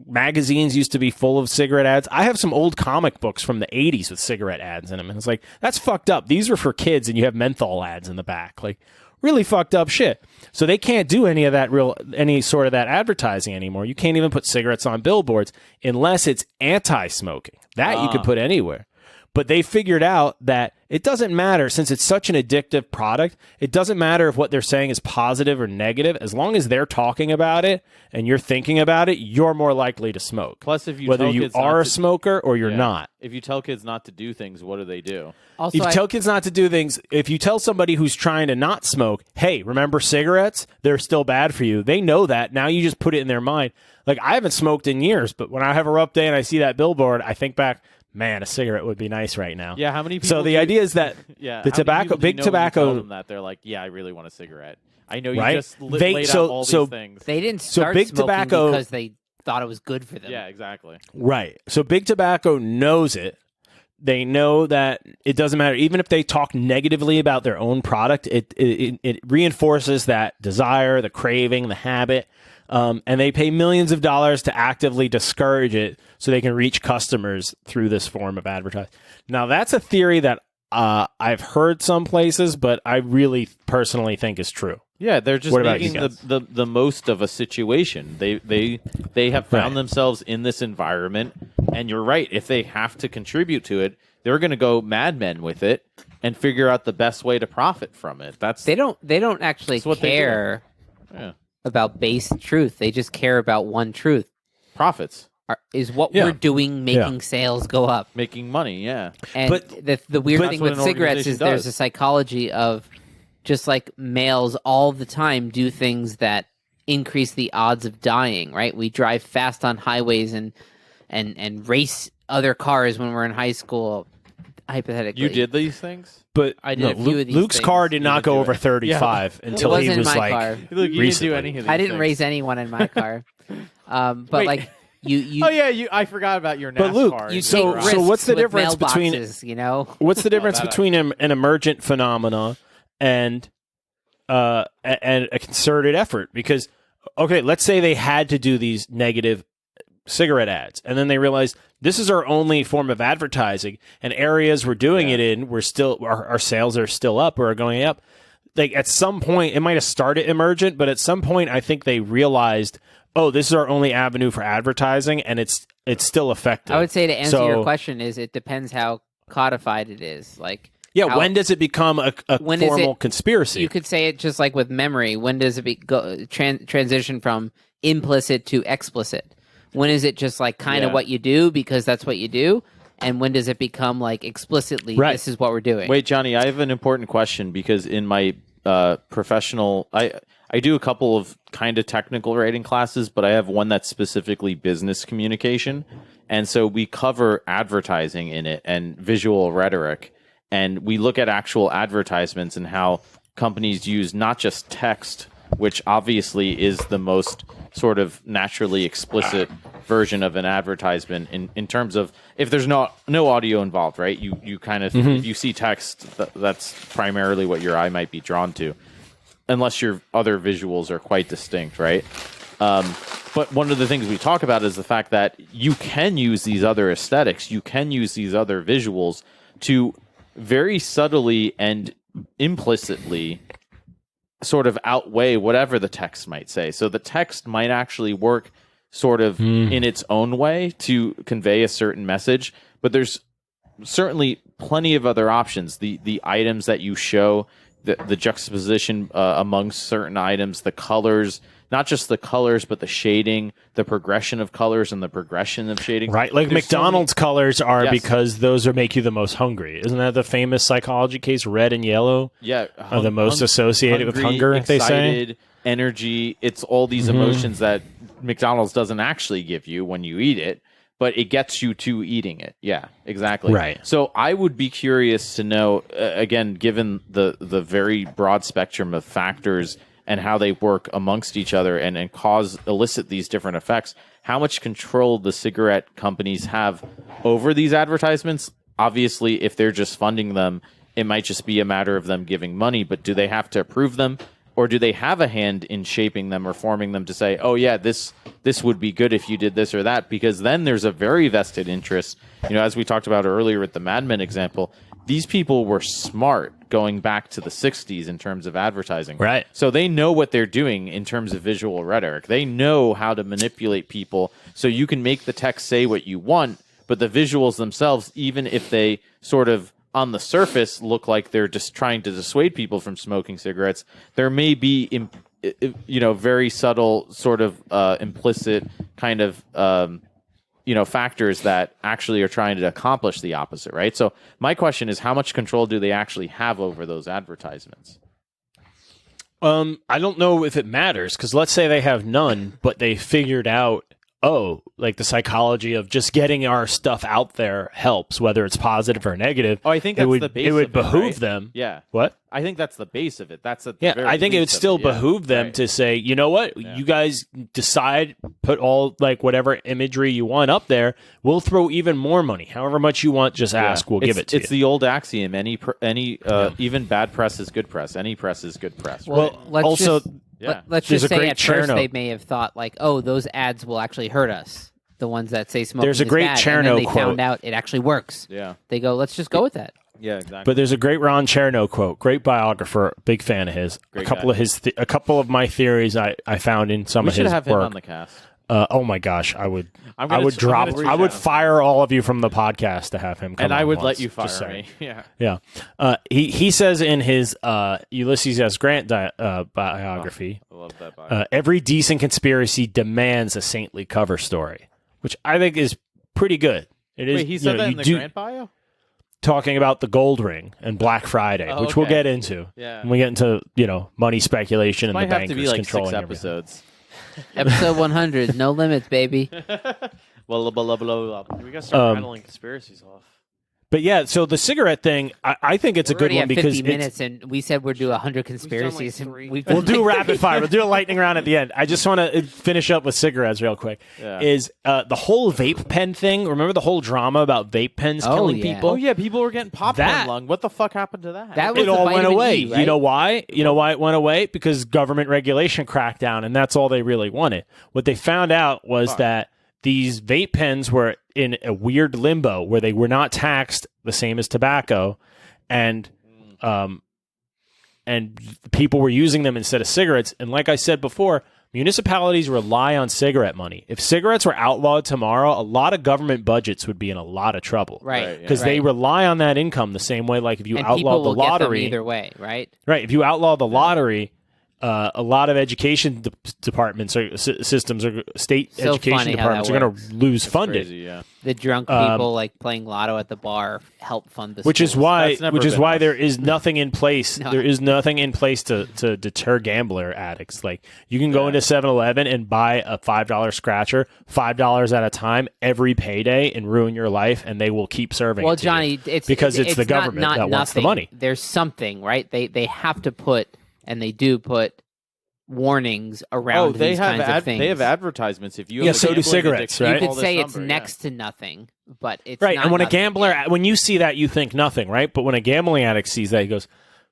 Magazines used to be full of cigarette ads. I have some old comic books from the 80s with cigarette ads in them. And it's like, that's fucked up. These are for kids, and you have menthol ads in the back. Like, really fucked up shit. So they can't do any sort of that advertising anymore. You can't even put cigarettes on billboards unless it's anti-smoking. That you could put anywhere. But they figured out that it doesn't matter, since it's such an addictive product, it doesn't matter if what they're saying is positive or negative. As long as they're talking about it and you're thinking about it, you're more likely to smoke. Plus, if you whether you are a smoker or you're not. If you tell kids not to do things, what do? Also, If you tell kids not to do things, if you tell somebody who's trying to not smoke, hey, remember cigarettes? They're still bad for you. They know that. Now you just put it in their mind. Like, I haven't smoked in years, but when I have a rough day and I see that billboard, I think back, man, a cigarette would be nice right now. Yeah, how many people? So the idea is that the tobacco, big tobacco, them that they're like, yeah, I really want a cigarette. I know you right? just laid out all these things. They didn't start big smoking tobacco because they thought it was good for them. Yeah, exactly. Right. So big tobacco knows it. They know that it doesn't matter. Even if they talk negatively about their own product, it reinforces that desire, the craving, the habit. And they pay millions of dollars to actively discourage it so they can reach customers through this form of advertising. Now, that's a theory that I've heard some places, but I really personally think is true. Yeah, they're just making the most of a situation. They have found themselves in this environment, and you're right. If they have to contribute to it, they're going to go madmen with it and figure out the best way to profit from it. They don't actually care about base truth. They just care about one truth. Profits is what we're doing, making sales go up, making money. Yeah, and the weird thing with cigarettes is there's a psychology of, just like males all the time do things that increase the odds of dying, right? We drive fast on highways and race other cars when we're in high school, hypothetically. You did these things? But I did a few of these Luke's things. car did not go over 35 until he was like car. Look, you didn't do any of these I didn't things. raise anyone in my car. But Wait. like you Oh yeah, I forgot about your NASCAR. But Luke, you so take risks what's the with difference between mailboxes, What's the difference between an emergent phenomena and a concerted effort? Because, okay, let's say they had to do these negative cigarette ads. And then they realized this is our only form of advertising, and areas we're doing it in, we're still our sales are still up or are going up. Like at some point, it might have started emergent, but at some point, I think they realized, oh, this is our only avenue for advertising, and it's still effective. I would say to answer your question is it depends how codified it is. Like, when does it become a formal conspiracy? You could say it just like with memory. When does it transition from implicit to explicit? When is it just like kind of what you do because that's what you do? And when does it become like explicitly, this is what we're doing? Wait, Johnny, I have an important question because in my professional, I do a couple of kind of technical writing classes, but I have one that's specifically business communication. And so we cover advertising in it and visual rhetoric. And we look at actual advertisements and how companies use not just text, which obviously is the most sort of naturally explicit version of an advertisement in terms of if there's no audio involved, right? You kind of, if you see text, that's primarily what your eye might be drawn to, unless your other visuals are quite distinct, right? But one of the things we talk about is the fact that you can use these other aesthetics, you can use these other visuals to very subtly and implicitly sort of outweigh whatever the text might say. So the text might actually work sort of in its own way to convey a certain message, but there's certainly plenty of other options. The items that you show, the juxtaposition amongst certain items, the colors, not just the colors, but the shading, the progression of colors and the progression of shading. Right, like there's McDonald's colors are because those make you the most hungry. Isn't that the famous psychology case? Red and yellow are the most associated with hunger, excited, they say? Energy. It's all these emotions that McDonald's doesn't actually give you when you eat it, but it gets you to eating it. Yeah, exactly. Right. So I would be curious to know, again, given the very broad spectrum of factors and how they work amongst each other and elicit these different effects, how much control the cigarette companies have over these advertisements. Obviously, if they're just funding them, it might just be a matter of them giving money, but do they have to approve them? Or do they have a hand in shaping them or forming them to say, oh, yeah, this would be good if you did this or that? Because then there's a very vested interest. As we talked about earlier with the Mad Men example, these people were smart going back to the 60s in terms of advertising. Right. So they know what they're doing in terms of visual rhetoric. They know how to manipulate people so you can make the text say what you want, but the visuals themselves, even if they sort of on the surface look like they're just trying to dissuade people from smoking cigarettes, there may be very subtle sort of implicit kind of factors that actually are trying to accomplish the opposite, right? So my question is, how much control do they actually have over those advertisements? I don't know if it matters, because let's say they have none, but they figured out, like the psychology of just getting our stuff out there helps, whether it's positive or negative. Oh, I think that's the base. It would behoove right? them. Yeah. What? I think that's the base of it. That's I think it would still behoove them to say, you know what, you guys decide, put all like whatever imagery you want up there. We'll throw even more money, however much you want. Just ask, we'll give it to you. It's the old axiom: even bad press is good press. Any press is good press. Right? Well, let's just say at first Cherno. they may have thought like, oh, those ads will actually hurt us. The ones that say smoking There's a great is bad, Cherno and then they quote. found out it actually works. Yeah. They go, let's just go with that. Yeah, exactly. But there's a great Ron Cherno quote, great biographer, big fan of his. Great a couple of my theories I found in some we of should his have work. him on the cast. Oh my gosh, I would fire all of you from the podcast to have him come and I on would once, let you just fire saying. me. Yeah. Yeah. He says in his Ulysses S. Grant biography, I love that biography. every decent conspiracy demands a saintly cover story, which I think is pretty good. It is. Wait, he said that in the Grant bio? Talking about the gold ring and Black Friday, which we'll get into. Yeah. When we get into, money speculation and Might the have to bankers be like controlling 6 everything. episodes. Episode 100, no limits, baby. Blah, blah, blah, blah, blah. We got to start rattling conspiracies off. But yeah, so the cigarette thing, I think it's a good Already one at because 50 minutes, and we said we'd do 100 conspiracies. like and 3. we've we'll done do like rapid fire. We'll do a lightning round at the end. I just want to finish up with cigarettes real quick. Yeah. Is the whole vape pen thing? Remember the whole drama about vape pens killing yeah. people? Oh, yeah, people were getting popcorn That- lung. What the fuck happened to that? That was It the all went vitamin away. E, right? You know why? You know why it went away? Because government regulation cracked down, and that's all they really wanted. What they found out was that these vape pens were in a weird limbo where they were not taxed the same as tobacco, and people were using them instead of cigarettes. And like I said before, municipalities rely on cigarette money. If cigarettes were outlawed tomorrow, a lot of government budgets would be in a lot of trouble. Right. Because they rely on that income the same way, like if you and outlaw people the will get them lottery. either way, right? Right. If you outlaw the lottery, a lot of education departments or systems or state So education funny how departments that are going to lose funding. Crazy, yeah. The drunk people like playing lotto at the bar help fund the Which is schools. why, That's never been us. there is nothing in place. No. There is nothing in place to deter gambler addicts. Like you can go into 7-Eleven and buy a $5 scratcher, $5 at a time every payday, and ruin your life, and they will keep serving. Well, it to you. Johnny, it's because it's the not government that wants the nothing. money. There's something, right? They have to put, and they do put warnings around these kinds of things. They have advertisements. If you Yeah, have a so do gambling cigarettes, addiction, right? You call could this say it's number, next to nothing, but it's Right, not and when a nothing. gambler, when you see that, you think nothing, right? But when a gambling addict sees that, he goes,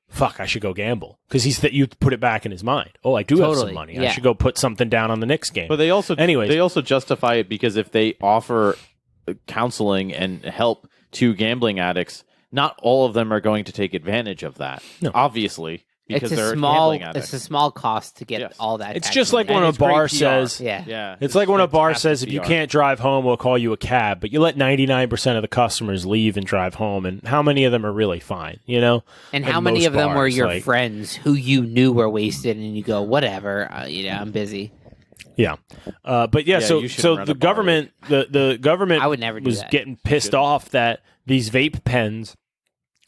"Fuck, I should go gamble," because you put it back in his mind. Oh, I do have some Totally, money. yeah. I should go put something down on the Knicks game. But they also Anyways. justify it because if they offer counseling and help to gambling addicts, not all of them are going to take advantage of that. No. Obviously, because It's they're a small, gambling addicts. it's a small cost to get Yes. all that. It's tax just like money. when a it's great bar PR. says, Yeah. Yeah, it's like when a bar fantastic says, if you PR. can't drive home, we'll call you a cab. But you let 99% of the customers leave and drive home, and how many of them are really fine? You know, And At how many most of them were bars, your like- friends who you knew were wasted, and you go, whatever, I'm busy. Yeah, but yeah. Yeah, So you shouldn't run the a bar. government, the government, I would never do was that. getting pissed off that these vape pens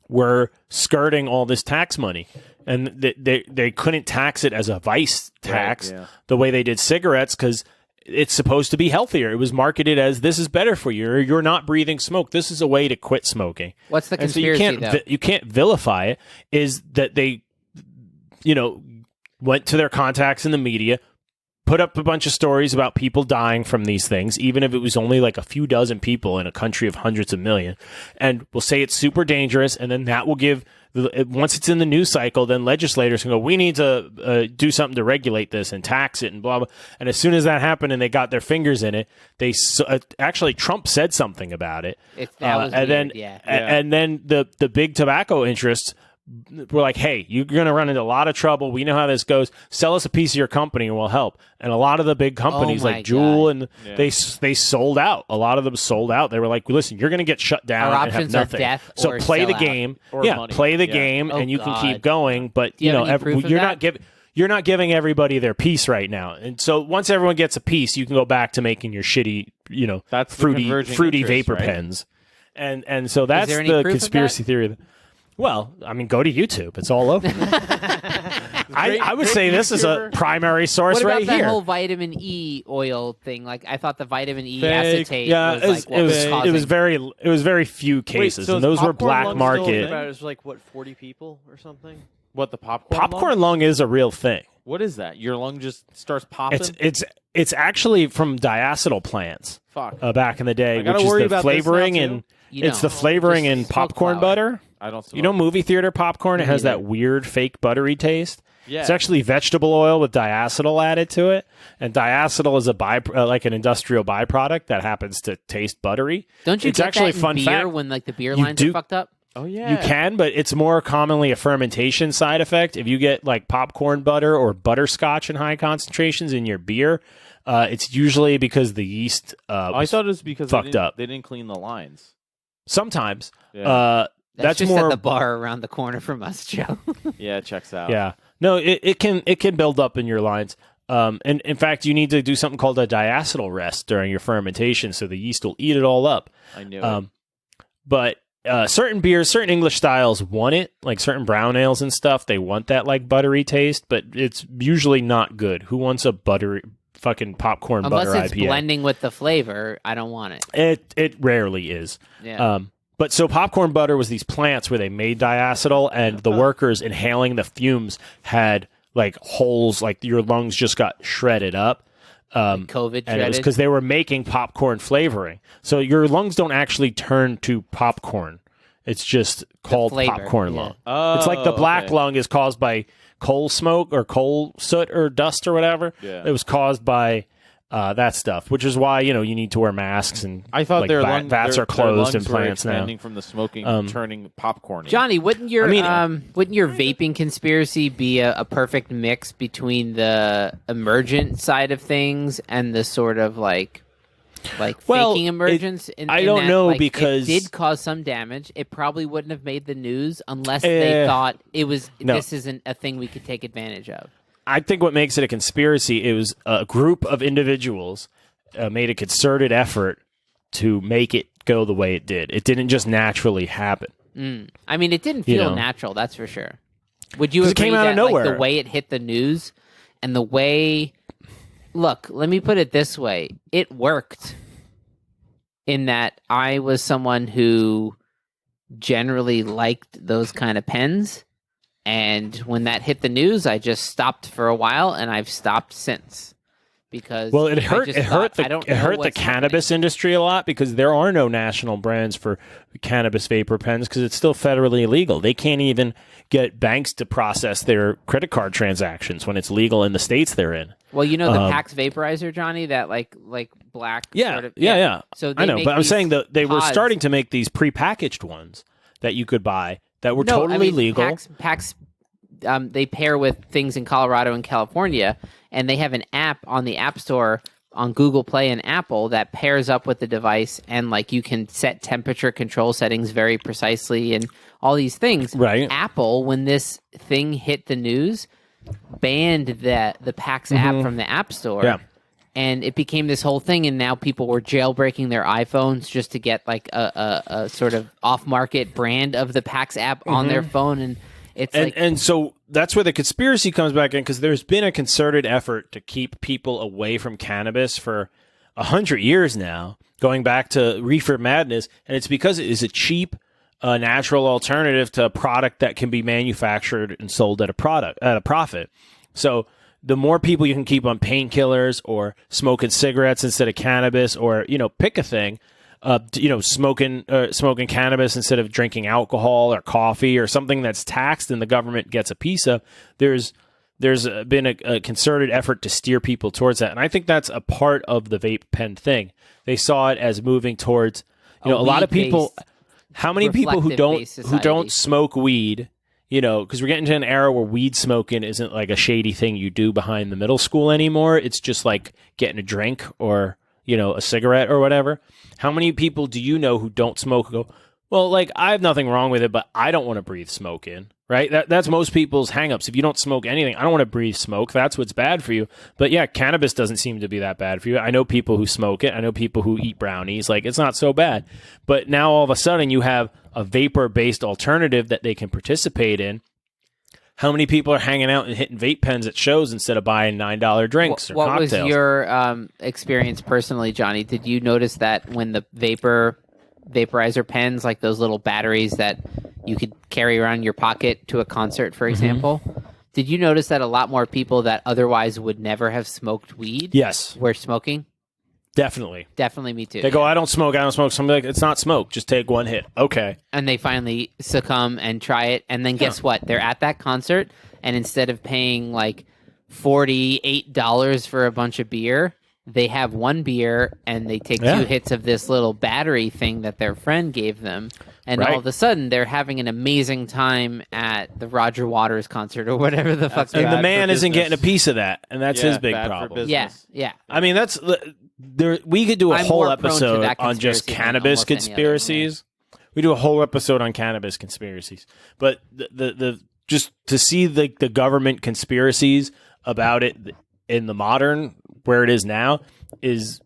were skirting all this tax money, and they couldn't tax it as a vice tax yeah. the way they did cigarettes because it's supposed to be healthier. It was marketed as this is better for you, or you're not breathing smoke. This is a way to quit smoking. What's the And so conspiracy, though? you can't vilify it. Is that they, went to their contacts in the media, put up a bunch of stories about people dying from these things, even if it was only like a few dozen people in a country of hundreds of million, and we'll say it's super dangerous, and then that will give. Once it's in the news cycle, then legislators can go, we need to do something to regulate this and tax it and blah, blah. And as soon as that happened and they got their fingers in it, actually Trump said something about it. That was and weird, then, yeah. and then the big tobacco interests were like, hey, you're going to run into a lot of trouble. We know how this goes. Sell us a piece of your company and we'll help. And a lot of the big companies my like Juul God. and they sold out. A lot of them sold out. They were like, listen, you're going to get shut down Our and have options are nothing. death So or play sell the out. game. Or money. Play the Yeah. game Oh, and you can God. keep going. But Do you have any proof of you're that? not giving everybody their piece right now. And so once everyone gets a piece, you can go back to making your shitty, That's the fruity converging interest, vapor right? pens. And so that's there any the proof of conspiracy theory. Well, I mean, go to YouTube. It's all over. I would say this is a primary source What about right that here. whole vitamin E oil thing? Like, I thought the vitamin E Fake. acetate Yeah, was like what was causing. it was very few cases, so and is those were popcorn black lung still a market. thing? About it was like what 40 people or something. What, the popcorn? Popcorn lung? lung is a real thing. What is that? Your lung just starts popping. It's actually from diacetyl plants Fuck. back in the day, I gotta which is worry the about this flavoring now, and too? it's the flavoring just in smoke popcorn flour. butter. I don't. Smoke. You know, movie theater popcorn. It has neither. that weird fake buttery taste. Yeah. It's actually vegetable oil with diacetyl added to it, and diacetyl is a like an industrial byproduct that happens to taste buttery. Don't you It's get actually that in fun beer fact. when like the beer You lines do- are fucked up? Oh yeah. You can, but it's more commonly a fermentation side effect. If you get like popcorn butter or butterscotch in high concentrations in your beer, it's usually because the yeast. I thought it was because fucked they didn't, up. They didn't clean the lines. Sometimes. Yeah. That's just more at the bar around the corner from us, Joe. Yeah, it checks out. Yeah. No, it can build up in your lines. And in fact, you need to do something called a diacetyl rest during your fermentation, so the yeast will eat it all up. I knew it. But certain beers, certain English styles want it, like certain brown ales and stuff. They want that like buttery taste, but it's usually not good. Who wants a buttery fucking popcorn Unless butter it's IPA? blending with the flavor, I don't want it. It rarely is. Yeah. But so popcorn butter was these plants where they made diacetyl, and the workers inhaling the fumes had like holes, like your lungs just got shredded up. COVID And it was shredded. because they were making popcorn flavoring. So your lungs don't actually turn to popcorn. It's just called flavor, popcorn yeah. lung. Oh, It's like the black okay. lung is caused by coal smoke or coal soot or dust or whatever. Yeah. It was caused by that stuff, which is why you need to wear masks and I thought like, their vats are closed in plants now. expanding from the smoking, turning popcorn. Johnny, wouldn't your vaping conspiracy be a perfect mix between the emergent side of things and the sort of like faking emergence? I don't know, it because did cause some damage. It probably wouldn't have made the news unless they thought it was. No. This isn't a thing we could take advantage of. I think what makes it a conspiracy, it was a group of individuals made a concerted effort to make it go the way it did. It didn't just naturally happen. I mean, it didn't feel natural, that's for sure. Would you 'Cause agree it came out that of nowhere. the way it hit the news and the way... Look, let me put it this way. It worked in that I was someone who generally liked those kind of pens. And when that hit the news, I just stopped for a while, and I've stopped since. Because it hurt the cannabis industry a lot, because there are no national brands for cannabis vapor pens because it's still federally illegal. They can't even get banks to process their credit card transactions when it's legal in the states they're in. Well, the Pax vaporizer, Johnny, that like black sort of... Yeah. So I know, but I'm saying that they were pods. starting to make these prepackaged ones that you could buy that were totally legal. Pax they pair with things in Colorado and California, and they have an app on the App Store on Google Play and Apple that pairs up with the device, and like you can set temperature control settings very precisely and all these things. Right. Apple, when this thing hit the news, banned the Pax app from the App Store. Yeah. And it became this whole thing, and now people were jailbreaking their iPhones just to get like a sort of off-market brand of the Pax app on their phone, and it's so that's where the conspiracy comes back in, because there's been a concerted effort to keep people away from cannabis for 100 years now, going back to reefer madness, and it's because it is a cheap, natural alternative to a product that can be manufactured and sold at a profit. So the more people you can keep on painkillers or smoking cigarettes instead of cannabis, or pick a thing, smoking cannabis instead of drinking alcohol or coffee or something that's taxed and the government gets a piece of, there's been a concerted effort to steer people towards that. And I think that's a part of the vape pen thing. They saw it as moving towards, a lot of people, how many people who don't smoke weed, because we're getting to an era where weed smoking isn't like a shady thing you do behind the middle school anymore. It's just like getting a drink or, a cigarette or whatever. How many people do you know who don't smoke go, well, like, I have nothing wrong with it, but I don't want to breathe smoke in, right? That's most people's hangups. If you don't smoke anything, I don't want to breathe smoke. That's what's bad for you. But yeah, cannabis doesn't seem to be that bad for you. I know people who smoke it. I know people who eat brownies. Like, it's not so bad. But now all of a sudden you have a vapor-based alternative that they can participate in. How many people are hanging out and hitting vape pens at shows instead of buying $9 drinks or cocktails? What was your experience personally, Johnny? Did you notice that when the vaporizer pens, like those little batteries that you could carry around in your pocket to a concert, for example, did you notice that a lot more people that otherwise would never have smoked weed were smoking? Definitely. Definitely, me too. They go, I don't smoke. Somebody like, it's not smoke. Just take one hit. Okay. And they finally succumb and try it. And then guess what? They're at that concert, and instead of paying like $48 for a bunch of beer, they have one beer and they take 2 hits of this little battery thing that their friend gave them. And all of a sudden, they're having an amazing time at the Roger Waters concert or whatever the fuck. And the man isn't getting a piece of that. And that's his big problem. Yeah. I mean, we could do a whole episode on just cannabis conspiracies. We do a whole episode on cannabis conspiracies. But the just to see the government conspiracies about it in the modern, where it is now, is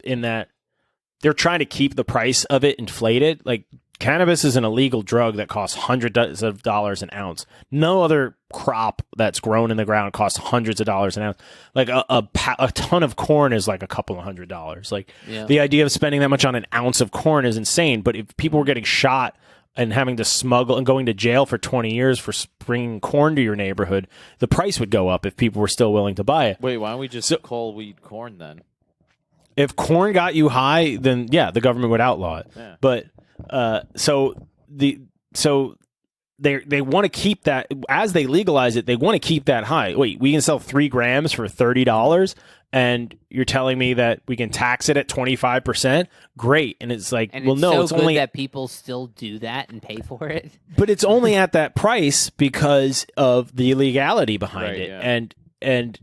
in that they're trying to keep the price of it inflated. Like, cannabis is an illegal drug that costs hundreds of dollars an ounce. No other crop that's grown in the ground costs hundreds of dollars an ounce. Like a ton of corn is like a couple of $100s. Like, the idea of spending that much on an ounce of corn is insane. But if people were getting shot and having to smuggle and going to jail for 20 years for bringing corn to your neighborhood, the price would go up if people were still willing to buy it. Wait, why don't we just call weed corn then? If corn got you high, then the government would outlaw it. Yeah. But so they want to keep that as they legalize it. They want to keep that high. Wait, we can sell 3 grams for $30, and you're telling me that we can tax it at 25%? Great. And it's like, And well, it's no, so it's good only that people still do that and pay for it. but it's only at that price because of the illegality behind Right, it, yeah. and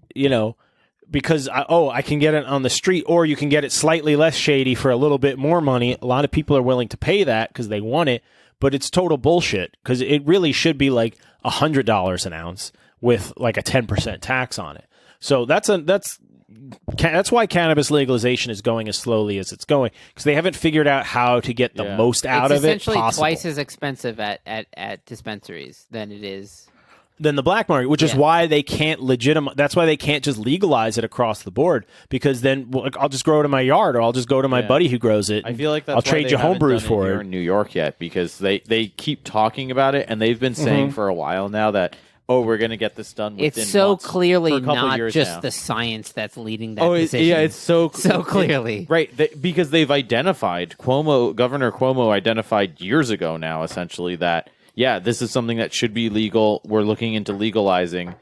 because I can get it on the street, or you can get it slightly less shady for a little bit more money. A lot of people are willing to pay that because they want it, but it's total bullshit because it really should be like $100 an ounce with like a 10% tax on it. So that's why cannabis legalization is going as slowly as it's going, because they haven't figured out how to get the Yeah. most out It's of it essentially possible. twice as expensive at dispensaries than it is. Than the black market, which is Yeah. why they can't that's why they can't just legalize it across the board, because then I'll just grow it in my yard, or I'll just go to my Yeah. buddy who grows it. I feel like that's I'll why trade they you haven't homebrews done for here it. in New York yet, because they keep talking about it, and they've been saying for a while now that we're going to get this done within It's so months, for clearly a couple not years just now. the science that's leading that decision. Yeah, it's so clearly. right, because they've identified Governor Cuomo identified years ago now, essentially, that this is something that should be legal. We're looking into legalizing.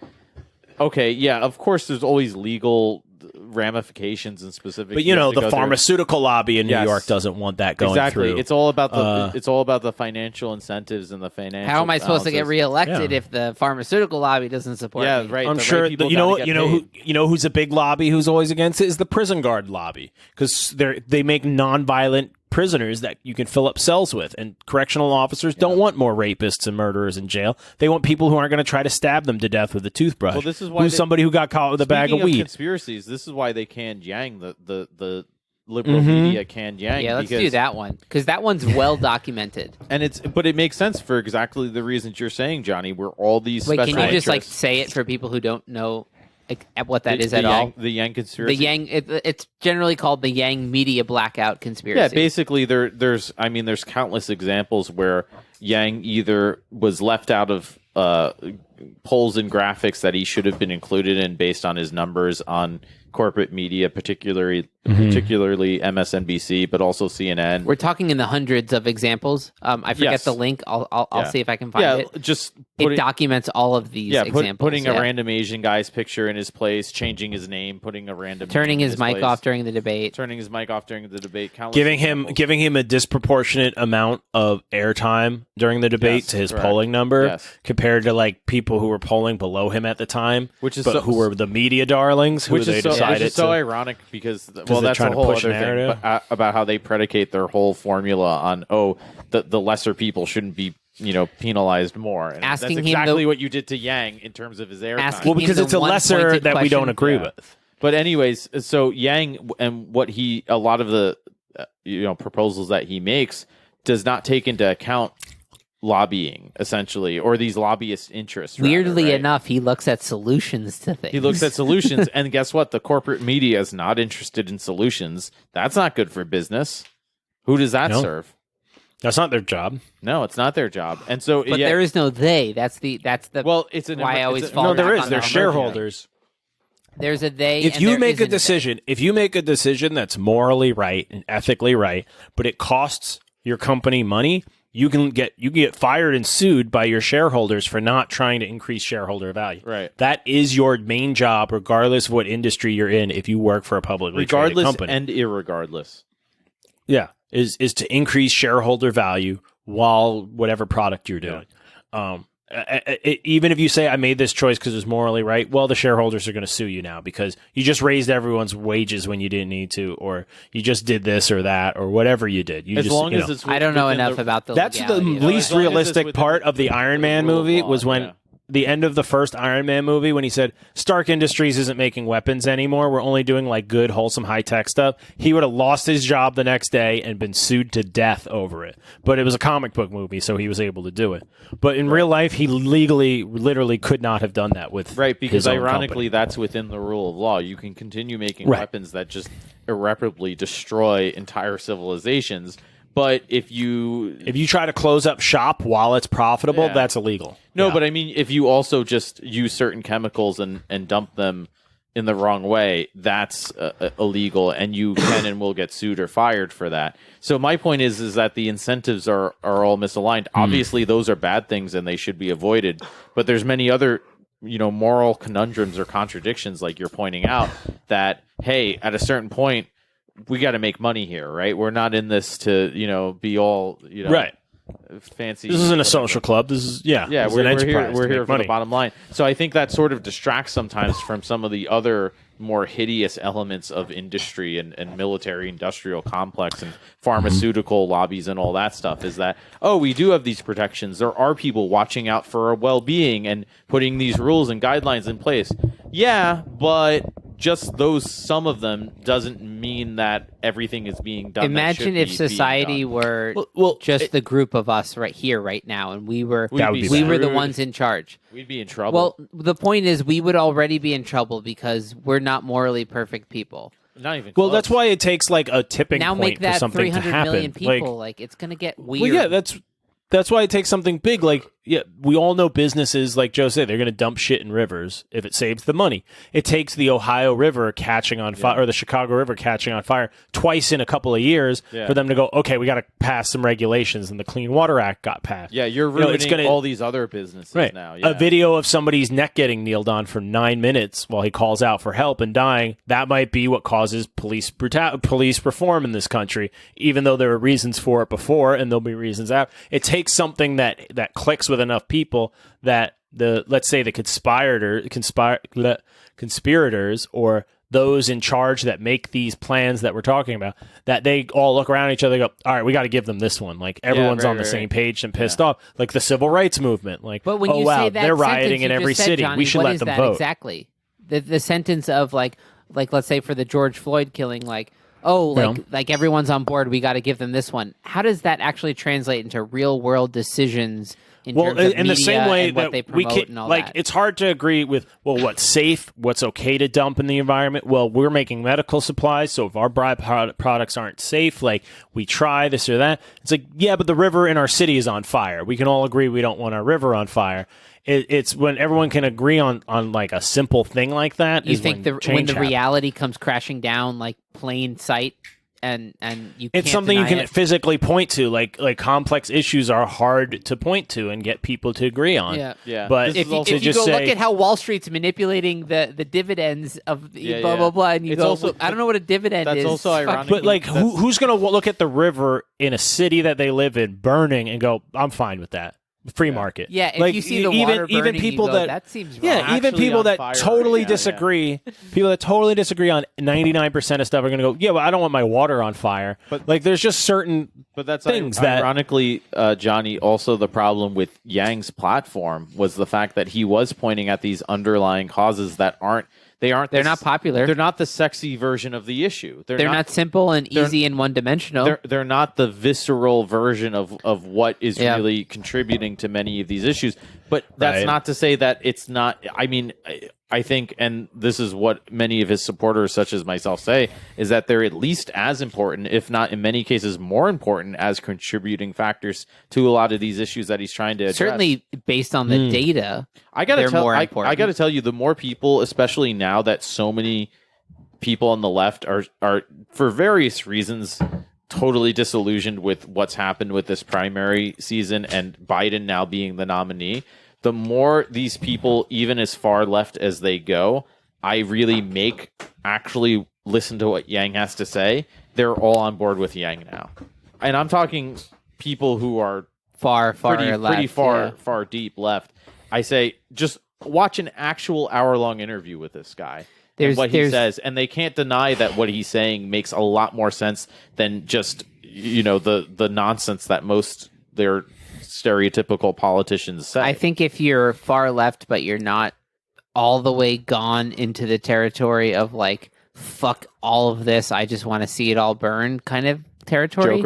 Okay, yeah, of course, there's always legal ramifications and specific. But the pharmaceutical lobby in New Yes. York doesn't want that going exactly. through. It's all about the financial incentives and the financial. How am I supposed to get balances. reelected Yeah. if the pharmaceutical lobby doesn't support Yeah, me? right. I'm the sure right people you gotta get paid. who's a big lobby who's always against it is the prison guard lobby, because they make non-violent prisoners that you can fill up cells with, and correctional officers don't want more rapists and murderers in jail. They want people who aren't going to try to stab them to death with a toothbrush. Well, this is why who's somebody who got caught with a bag of Speaking weed. Conspiracies. This is why they canned Yang. The liberal media canned Yang. Yeah, let's because, do that one because that one's well documented. And but it makes sense for exactly the reasons you're saying, Johnny. Where all these Wait, special can you just interests, say it for people who don't know what that is the at Yang, all? The Yang conspiracy. The Yang, it's generally called the Yang media blackout conspiracy. Yeah, basically there's countless examples where Yang either was left out of polls and graphics that he should have been included in based on his numbers on corporate media, particularly MSNBC, but also CNN. We're talking in the hundreds of examples. I forget Yes. the link. I'll Yeah. see if I can find it. Just It documents all of these examples. putting a random Asian guy's picture in his place, changing his name, putting a random turning name in his mic place, off during the debate. turning his mic off during the debate, countless giving examples. him a disproportionate amount of airtime during the debate Yes, to his correct. polling number, Yes. compared to like people who were polling below him at the time, Which is but so- who were the media darlings who which they is so, decided which is so to. ironic because they're that's trying a to whole push other narrative. thing about how they predicate their whole formula on the lesser people shouldn't be penalized more. And Asking that's him exactly the- what you did to Yang in terms of his airtime. Asking Well, because the it's a one lesser pointed that we don't question. agree Yeah. with. But anyways, so Yang and what a lot of the proposals that he makes does not take into account lobbying, essentially, or these lobbyist interests. rather, Weirdly right? enough, he looks at solutions to things. He looks at solutions, and guess what? The corporate media is not interested in solutions. That's not good for business. Who does that No. serve? That's not their job. No, it's not their job. And so, but there is no they. That's the well, it's an why I always fall No, back there on is. They're that. shareholders. There's a they. If and you there make a isn't decision, if you make a decision that's morally right and ethically right, but it costs your company money, you can get fired and sued by your shareholders for not trying to increase shareholder value. Right. That is your main job, regardless of what industry you're in. If you work for a publicly traded regardless company, and irregardless. yeah, is to increase shareholder value while whatever product you're doing. Even if you say I made this choice because it's morally right, well, the shareholders are going to sue you now because you just raised everyone's wages when you didn't need to, or you just did this or that, or whatever you did. You As just, long you as know. it's I don't know within enough about the. That's the legality of it. least as long as it's realistic within part of the Iron Man rule of movie law, was when yeah. the end of the first Iron Man movie when he said Stark Industries isn't making weapons anymore. We're only doing like good, wholesome, high tech stuff. He would have lost his job the next day and been sued to death over it. But it was a comic book movie, so he was able to do it. But in real life, he literally could not have done that with Right, because his own ironically, company. that's within the rule of law. You can continue making Right. weapons that just irreparably destroy entire civilizations. But if you try to close up shop while it's profitable, Yeah. that's illegal. no, Yeah. but I mean, if you also just use certain chemicals and dump them in the wrong way, that's illegal, and you can and will get sued or fired for that. So my point is that the incentives are all misaligned. Obviously, those are bad things and they should be avoided. But there's many other, moral conundrums or contradictions, like you're pointing out, that, hey, at a certain point, we got to make money here, right? We're not in this to, be all, right. fancy. This isn't a social club. This is yeah. This is We're an here. enterprise We're to here make for money. the bottom line. So I think that sort of distracts sometimes from some of the other more hideous elements of industry and military industrial complex and pharmaceutical lobbies and all that stuff. Is that we do have these protections. There are people watching out for our well-being and putting these rules and guidelines in place. Yeah, but just some of them doesn't mean that everything is being done. Imagine if society were just the group of us right here, right now, and we were the ones in charge. We'd be in trouble. Well, the point is, we would already be in trouble because we're not morally perfect people. Not even. Well, close. that's why it takes like a tipping Now point make for that something 300 to happen. million people. Like it's gonna get weird. Well, yeah, that's why it takes something big. Like, yeah, we all know businesses, like Joe said, they're going to dump shit in rivers if it saves the money. It takes the Ohio River catching on fire or the Chicago River catching on fire twice in a couple of years for them to go, okay, we got to pass some regulations, and the Clean Water Act got passed. Yeah, you're ruining all these other businesses now. Yeah. A video of somebody's neck getting kneeled on for 9 minutes while he calls out for help and dying, that might be what causes police reform in this country, even though there were reasons for it before and there'll be reasons after. It takes something that clicks with enough people that let's say the conspirators or those in charge that make these plans that we're talking about, that they all look around each other and go, all right, we got to give them this one. Like everyone's on the same page and pissed off. Like the civil rights movement. Like, but when you say that they're rioting in every city. Johnny, we should what let is them that vote. Exactly. The sentence of like let's say for the George Floyd killing, like everyone's on board, we got to give them this one. How does that actually translate into real world decisions? In terms of in the same way that they we can, and all like, that. it's hard to agree with, what's safe, what's okay to dump in the environment. Well, we're making medical supplies, so if our products aren't safe, like, we try this or that. It's like, yeah, but the river in our city is on fire. We can all agree we don't want our river on fire. It's when everyone can agree on like a simple thing like that. You think when the happens. Reality comes crashing down, like plain sight, and you it's can't something you deny can it? physically point to, like complex issues are hard to point to and get people to agree on. Yeah. But If you just go say, look at how Wall Street's manipulating the dividends of Yeah, blah blah blah, and you It's go, also- I don't know what a dividend that's is. also Fuck. ironic. but like, who's going to look at the river in a city that they live in burning and go, I'm fine with that? Free market. Yeah, if like, you see the water burning, people you go, that that seems wrong. yeah, even Actually people on that fire totally right now, disagree, people that totally disagree on 99% of stuff are going to go, yeah, well, I don't want my water on fire. But like, there's just certain But that's things that ironically, Johnny, also the problem with Yang's platform was the fact that he was pointing at these underlying causes that they're not popular. They're not the sexy version of the issue. They're not simple and easy and one-dimensional. They're not the visceral version of what is really contributing to many of these issues. But that's not to say that it's not. I mean, I think, and this is what many of his supporters, such as myself, say, is that they're at least as important, if not in many cases more important, as contributing factors to a lot of these issues that he's trying to address. Certainly, based on the data, I gotta more important. I gotta tell you, the more people, especially now that so many people on the left are for various reasons totally disillusioned with what's happened with this primary season and Biden now being the nominee, the more these people, even as far left as they go, I really actually listen to what Yang has to say. They're all on board with Yang now. And I'm talking people who are far left, pretty far deep left. I say, just watch an actual hour-long interview with this guy. And what he says, and they can't deny that what he's saying makes a lot more sense than just the nonsense that most their stereotypical politicians say. I think if you're far left, but you're not all the way gone into the territory of like, fuck all of this, I just want to see it all burn kind of territory.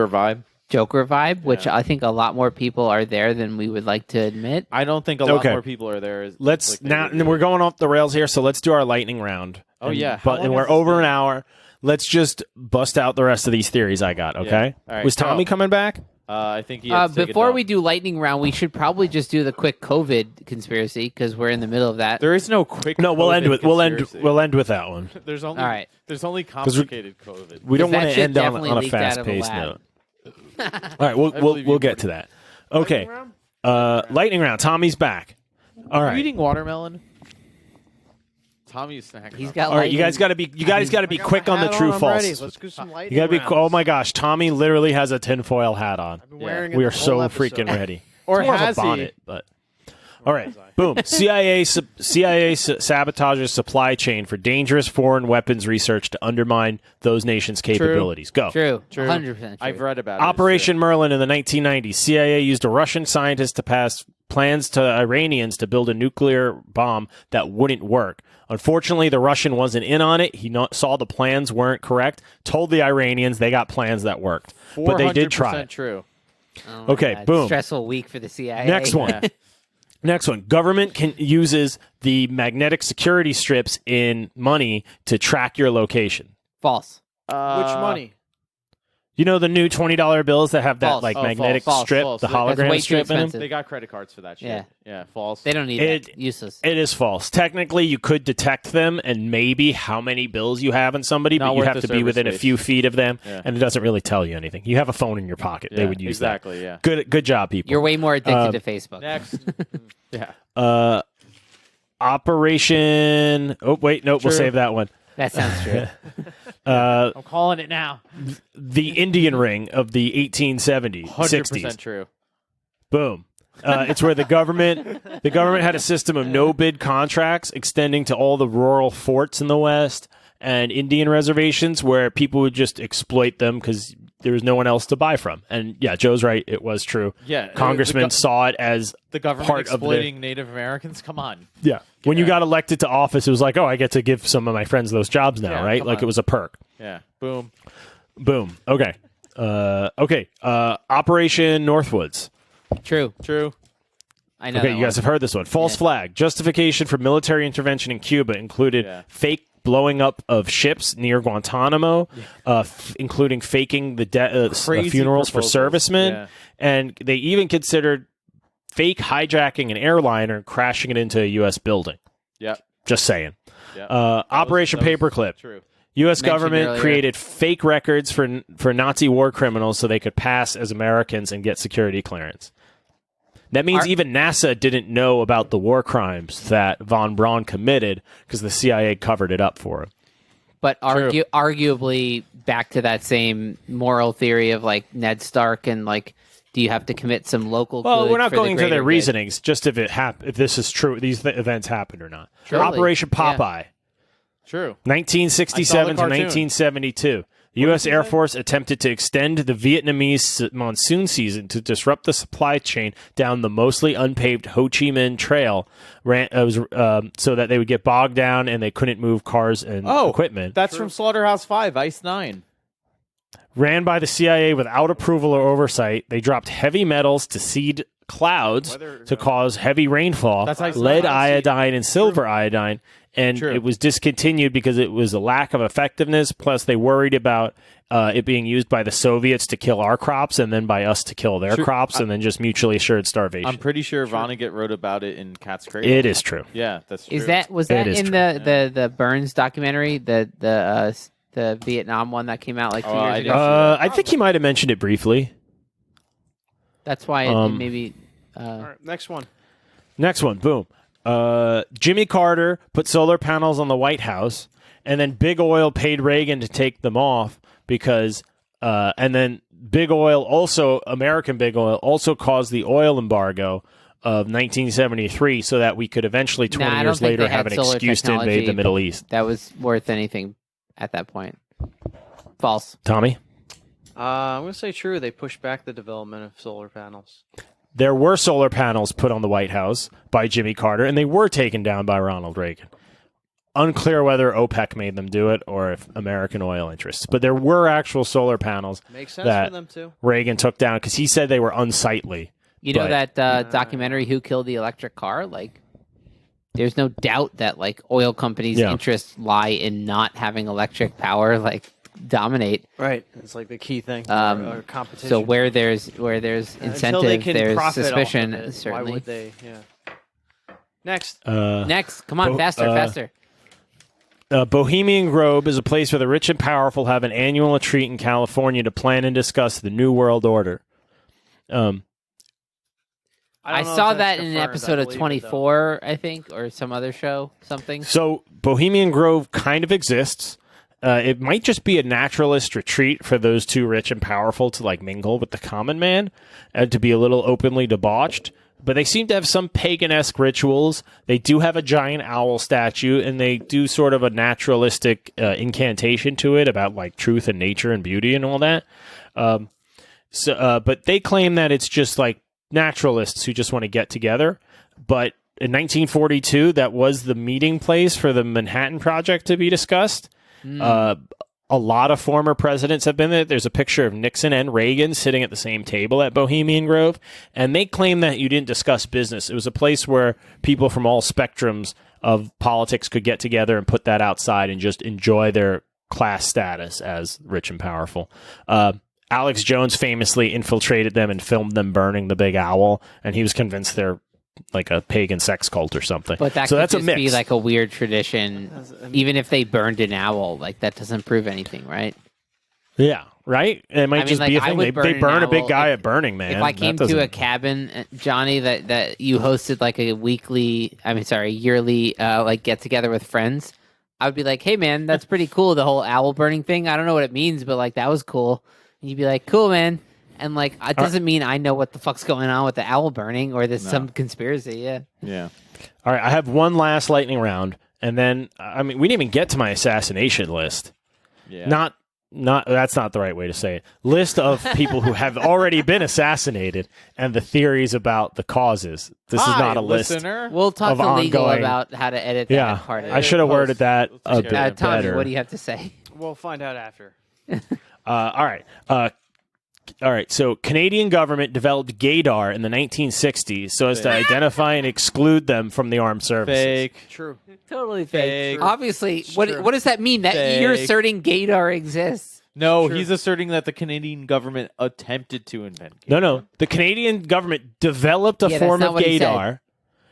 Joker vibe, which I think a lot more people are there than we would like to admit. I don't think a lot more people are there. And we're going off the rails here, so let's do our lightning round. Oh, yeah. And we're over an hour. Let's just bust out the rest of these theories I got, okay? All right, Was Tommy coming back? I think he had to take a Before dump. we do lightning round, we should probably just do the quick COVID conspiracy because we're in the middle of that. There is no quick. No, we'll COVID end with conspiracy. that one. There's only All right. There's only complicated COVID. We don't That want to shit end on definitely a leaked out fast of a paced lab. note. All right, we'll believe you, get to that. Okay, lightning round. Tommy's back. All Are right. you eating watermelon? Tommy's snacking. He's up. got. All right, you guys got to be quick on the true false. Let's do some lighting You got to be. rounds. Oh my gosh, Tommy literally has a tinfoil hat on. I've been Yeah. wearing it We the are so whole episode. freaking ready. Or It's more has of a he? bonnet, but all right, boom. CIA sabotages supply chain for dangerous foreign weapons research to undermine those nations' capabilities. Go. True. True. 100% true. I've read about it. Operation Merlin in the 1990s. CIA used a Russian scientist to pass plans to Iranians to build a nuclear bomb that wouldn't work. Unfortunately, the Russian wasn't in on it. He saw the plans weren't correct, told the Iranians they got plans that worked. But they did try 400% it. True. Oh my Okay, God. boom. Stressful week for the CIA. Next one. Yeah. Next one. Government uses the magnetic security strips in money to track your location. False. Which money? You know the new $20 bills that have that False. like Oh, magnetic false, strip, false. the That's way hologram too strip in them? expensive. They got credit cards for that shit. Yeah. Yeah, false. They don't need that. Useless. It is false. Technically, you could detect them and maybe how many bills you have in somebody, Not but you worth have the to be service within a space. few feet of them, Yeah. and it doesn't really tell you anything. You have a phone in your pocket. They Yeah, would use exactly, that. yeah. Good job, people. You're way more addicted to Facebook. Next. Yeah. Operation. Oh wait, nope. We'll True. save that one. That sounds true. I'm calling it now. The Indian Ring of the 1870s, 100% 60s. true. Boom. It's where the government had a system of no bid contracts extending to all the rural forts in the West and Indian reservations where people would just exploit them because there was no one else to buy from. And yeah, Joe's right. It was true. Yeah, Congressmen saw it as The government part of the- exploiting Native Americans? Come on. yeah. When you got elected to office, it was like, oh, I get to give some of my friends those jobs now, Yeah, right? come Like on. it was a perk. Yeah. Boom. Boom. Okay. Operation Northwoods. True. True. I know. Okay, that you guys one. have heard this one. False Yeah. flag. Justification for military intervention in Cuba included Yeah. fake blowing up of ships near Guantanamo, including faking the Crazy funerals for proposals. servicemen. Yeah. And they even considered fake hijacking an airliner and crashing it into a U.S. building. Yep. Just saying. Yep. Operation that was Paperclip. True. U.S. Mentioned government earlier. created fake records for Nazi war criminals so they could pass as Americans and get security clearance. That means even NASA didn't know about the war crimes that von Braun committed because the CIA covered it up for him. But arguably back to that same moral theory of like Ned Stark and like, do you have to commit some local? Well, good we're not for the going into their greater good? reasonings, just if this is true, these events happened or not. Totally. Operation Yeah. Popeye, True. 1967 I to saw the cartoon. 1972. The U.S. Air Force attempted to extend the Vietnamese monsoon season to disrupt the supply chain down the mostly unpaved Ho Chi Minh Trail, so that they would get bogged down and they couldn't move cars and equipment. That's from Slaughterhouse 5, Ice 9. Ran by the CIA without approval or oversight. They dropped heavy metals to seed clouds to cause heavy rainfall, That's how lead I see- iodine and silver iodine, and True. it was discontinued because it was a lack of effectiveness. Plus, they worried about it being used by the Soviets to kill our crops and then by us to kill their True. crops, and then just mutually assured starvation. I'm pretty sure Vonnegut wrote about it in Cat's Cradle. It is true. Yeah, that's true. Was that is in true. the Burns documentary, the Vietnam one that came out like 2 Oh, years I ago? didn't I think he might have mentioned it briefly. That's why it maybe. All right, next one. Next one, boom. Jimmy Carter put solar panels on the White House, and then Big Oil paid Reagan to take them off because, and then Big Oil also, American Big Oil also caused the oil embargo of 1973 so that we could eventually 20 Nah, I don't years think later they have had an solar excuse to invade technology, the Middle East. That was worth anything at that point. False. Tommy? I'm going to say true. They pushed back the development of solar panels. There were solar panels put on the White House by Jimmy Carter, and they were taken down by Ronald Reagan. Unclear whether OPEC made them do it or if American oil interests. But there were actual solar panels Makes sense that for them too. Reagan took down because he said they were unsightly. You know But- that documentary, Who Killed the Electric Car? Like, there's no doubt that like oil companies' Yeah. interests lie in not having electric power. Like, dominate. Right. It's like the key thing. Or competition. So where there's Until they incentive, can there's profit off suspicion. of it, Certainly. Why would they? Yeah. Next. Next, come on, faster. Bohemian Grove is a place where the rich and powerful have an annual retreat in California to plan and discuss the New World Order. I saw that in an episode of 24, I think, or some other show, something. So Bohemian Grove kind of exists. It might just be a naturalist retreat for those too rich and powerful to like mingle with the common man and to be a little openly debauched. But they seem to have some pagan-esque rituals. They do have a giant owl statue, and they do sort of a naturalistic incantation to it about like truth and nature and beauty and all that. But they claim that it's just like naturalists who just want to get together. But in 1942, that was the meeting place for the Manhattan Project to be discussed. A lot of former presidents have been there. There's a picture of Nixon and Reagan sitting at the same table at Bohemian Grove, and they claim that you didn't discuss business. It was a place where people from all spectrums of politics could get together and put that outside and just enjoy their class status as rich and powerful. Alex Jones famously infiltrated them and filmed them burning the big owl, and he was convinced they're like a pagan sex cult or something. But that so could that's just a mix. be like a weird tradition. Even if they burned an owl, like that doesn't prove anything, right? Yeah, right? It might just like, be a I thing. would They burn burn an a big owl guy at Burning Man. If I came to a cabin, Johnny, that you hosted like a yearly like get together with friends, I would be like, hey man, that's pretty cool. The whole owl burning thing. I don't know what it means, but like that was cool. And you'd be like, cool, man. And like, it doesn't mean I know what the fuck's going on with the owl burning or there's some conspiracy. Yeah. Yeah. All right, I have one last lightning round, and then we didn't even get to my assassination list. Yeah. Not that's not the right way to say it. List of people who have already been assassinated and the theories about the causes. This is not a list. Listener. We'll talk Of to legal ongoing- about how to edit that Yeah, part of I it. should have worded that a bit care. Tommy, better. what do you have to say? We'll find out after. All right. So, Canadian government developed gaydar in the 1960s so as to identify and exclude them from the armed services. Fake. True. Totally fake. Fake. Obviously, It's what true. does that mean? That Fake. you're asserting gaydar exists? No, True. he's asserting that the Canadian government attempted to invent. No. The Canadian government developed a Yeah, that's form not of what he said. gaydar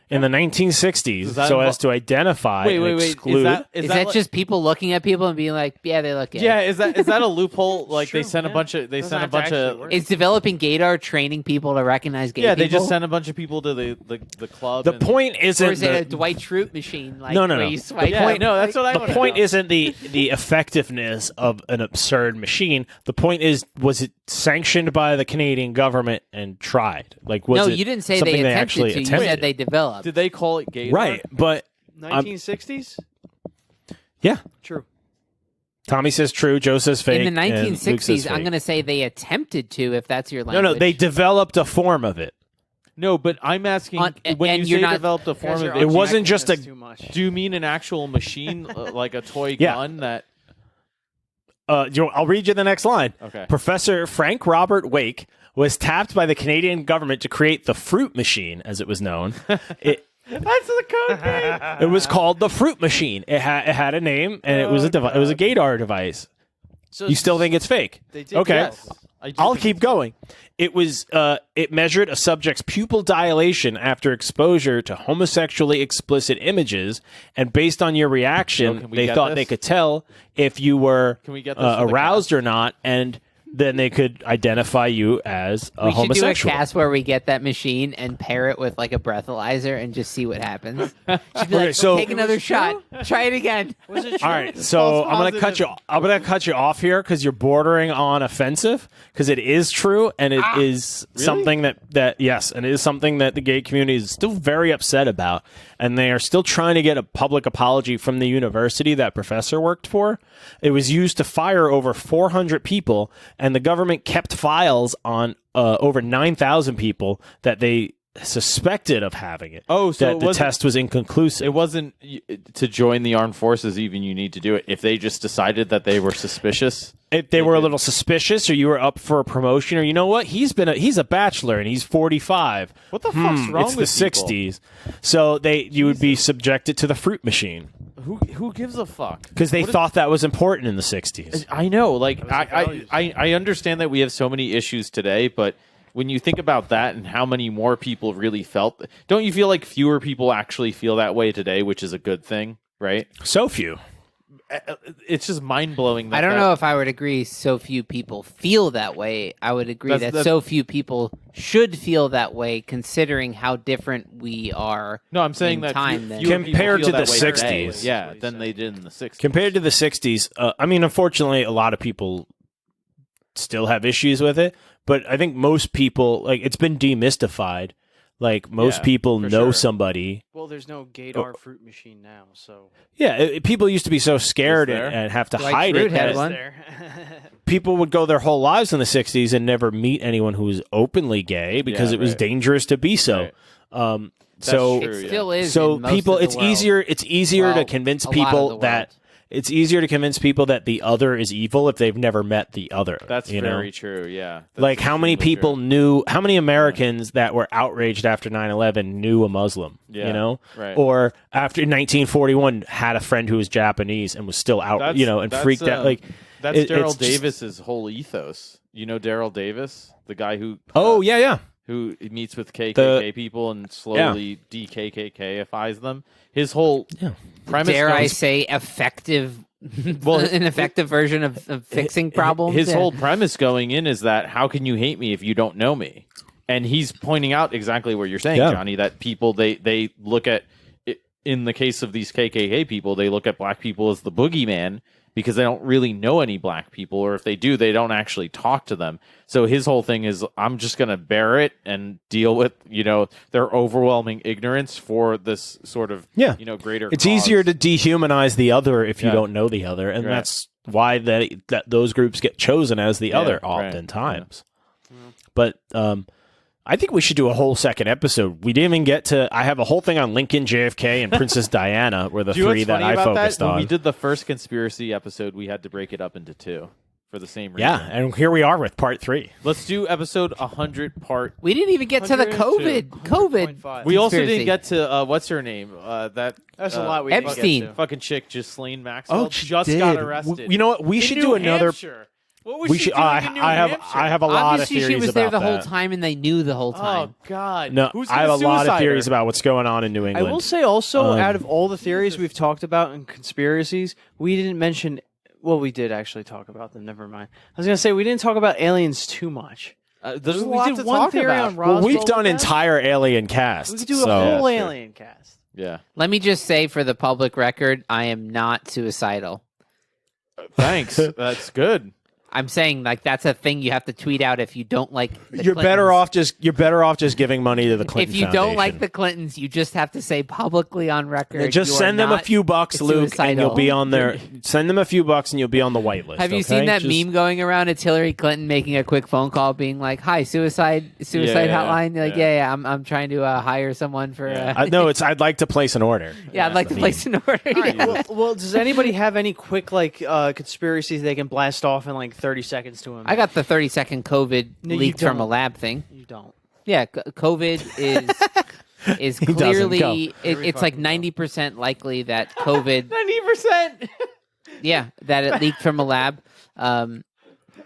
in the 1960s Does that so involve- as to identify and exclude. Is that like- just people looking at people and being like, yeah, they look gay? Yeah, is that a loophole? Like True, they sent a yeah. bunch of Doesn't have to actually work. Is developing gaydar training people to recognize gay yeah, people? they just sent a bunch of people to the club. The and- point isn't Or is it a the, Dwight Schrute machine? Like, No. where you swipe Yeah, right? no, that's what I the want to point know. isn't the effectiveness of an absurd machine. The point is, was it sanctioned by the Canadian government and tried? Like, was No, it you didn't say something they attempted actually to. You attempted? said they developed. Did they call it gay? Right, but 1960s? yeah. True. Tommy says true. Joe says fake. In the and Luke says 1960s, I'm fake. going to say they attempted to, if that's your No, language. they developed a form of it. No, but I'm asking when and you you're say not- developed a form Guys of are it. It wasn't objecting just this a- too much. Do you mean an actual machine, like a toy Yeah. gun that? I'll read you the next line. Okay. Professor Frank Robert Wake was tapped by the Canadian government to create the fruit machine, as it was known. That's the code name. It was called the fruit machine. It had a name, and it was a device. It was a gaydar device. So You still think it's fake? They did Okay. Yes. I do I'll think keep going. It was. It measured a subject's pupil dilation after exposure to homosexually explicit images, and based on your Joe, reaction, can we they get thought this? they could tell if you were Can we get this for the aroused or not, and then they could identify you as a we should do a homosexual. cast where we get that machine and pair it with like a breathalyzer and just see what happens. She'd be Okay, like, so- take another shot. Try it again. Was it true? All right, so false I'm gonna cut you. I'm gonna cut you off here because you're bordering on offensive. Because it is true, and it is something that yes, and it is something that the gay community is still very upset about, and they are still trying to get a public apology from the university that professor worked for. It was used to fire over 400 people, and the government kept files on over 9,000 people that they suspected of having it. Oh, so that it the wasn't- test was inconclusive. It wasn't to join the armed forces. Even you need to do it if they just decided that they were suspicious. If they were a little suspicious, or you were up for a promotion, or you know what, he's a bachelor and he's 45. What the fuck's wrong it's with the people? 60s, so you would be subjected to the fruit machine. Who gives a fuck? Because they What is- thought that was important in the 60s. I know, like was the values. I understand that we have so many issues today, but when you think about that and how many more people really felt, don't you feel like fewer people actually feel that way today, which is a good thing, right? So few. It's just mind blowing. I don't know if I would agree so few people feel that way. I would agree that so few people should feel that way considering how different we are. No, I'm saying in that time then. fewer people Compared feel to that the way 60s. today, yeah, than they did in the 60s. Compared to the 60s, I mean, unfortunately, a lot of people still have issues with it, but I think most people, like, it's been demystified. Like, most Yeah, people for know sure. somebody. Well, there's no Gator fruit machine now, so Yeah, people used to be so scared Is there? and have to Dwight hide Schrute it. had that one. people would go their whole lives in the 60s and never meet anyone who was openly gay because Yeah, it was right. dangerous to be so. Right. So true. It still is. so in most people of the it's world. easier to Well, convince a lot of people the that world. it's easier to convince people that the other is evil if they've never met the other. That's you know? very true. Yeah. That's Like how many extremely people true. knew how many Americans that were outraged after 9/11 knew a Muslim, Yeah, you know? right. Or after 1941 had a friend who was Japanese and was still out, That's- you know, and that's, freaked out like That's it's Daryl just- Davis's whole ethos. You know Daryl Davis, the guy who Oh, yeah. who meets with KKK people and slowly de-KKKifies them. His whole premise Dare I goes- say effective? Well, an effective version of fixing problems. His Yeah. whole premise going in is that how can you hate me if you don't know me? And he's pointing out exactly what you're saying, Yeah. Johnny, that people they look at in the case of these KKK people, they look at black people as the boogeyman because they don't really know any black people, or if they do, they don't actually talk to them. So his whole thing is, I'm just going to bear it and deal with, their overwhelming ignorance for this sort of, greater It's cause. easier to dehumanize the other if you Yeah. don't know the other, and Right. that's why that those groups get chosen as the other right. oftentimes. But I think we should do a whole second episode. We didn't even get to. I have a whole thing on Lincoln, JFK, and Princess Diana were the Do you know three what's that funny I about focused that? When on. we did the first conspiracy episode, we had to break it up into two for the same reason. Yeah, and here we are with part 3. Let's do episode 100 part. We didn't even get to the 102. COVID. We also Conspiracy. didn't get to what's her name? That That's a lot we didn't Epstein. get to. fucking chick, Ghislaine Maxwell, she just did. got arrested. You know what? We In should New do another. Hampshire. What was We she should. doing I in New have. Hampshire? I have a lot of Obviously, theories she was there about the whole that. time, and they knew the whole time. Oh God! No, Who's I have a gonna lot of suicide theories her? about what's going on in New I England. will say also, Um, out of all the theories we've talked about in conspiracies, we didn't mention. Well, we did actually talk about them. Never mind. I was gonna say we didn't talk about aliens too much. There's a we lot did to one talk theory about. on Roswell. Well, we've done with that. entire alien casts. We could do a so- whole Yeah, sure. alien cast. Yeah. Let me just say for the public record, I am not suicidal. Thanks. That's good. I'm saying like that's a thing you have to tweet out if you don't like. The You're better Clintons. off just giving money to the Clinton If you don't like Foundation. the Clintons, you just have to say publicly on record. Then just you are send them a not few bucks, Luke, and suicidal. you'll be on there. Send them a few bucks, and you'll be on the white list. Have you okay? seen that Just- meme going around? It's Hillary Clinton making a quick phone call, being like, "Hi, suicide Yeah, hotline." Like, yeah. I'm trying to hire someone for. Yeah. No, it's. I'd like to place an order. yeah, I'd like to the place an order. Yeah. Well, does anybody have any quick conspiracies they can blast off in like 30 seconds to him? I got the 30-second COVID No, you leaked from a don't. lab thing. You don't. Yeah, COVID is He doesn't clearly go. it's like 90% likely that COVID 90%. that it leaked from a lab.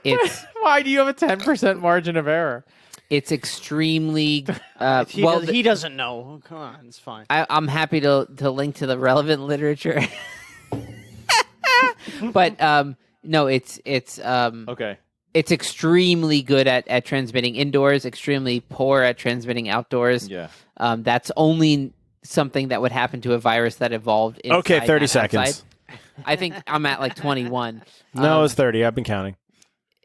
It's Why do you have a 10% margin of error? it's extremely He doesn't know. Come on, it's fine. I'm happy to link to the relevant literature. But no, it's Okay. it's extremely good at transmitting indoors, extremely poor at transmitting outdoors. Yeah. That's only something that would happen to a virus that evolved inside, Okay, 30 not seconds. outside. I think I'm at like 21. No, it's 30. I've been counting.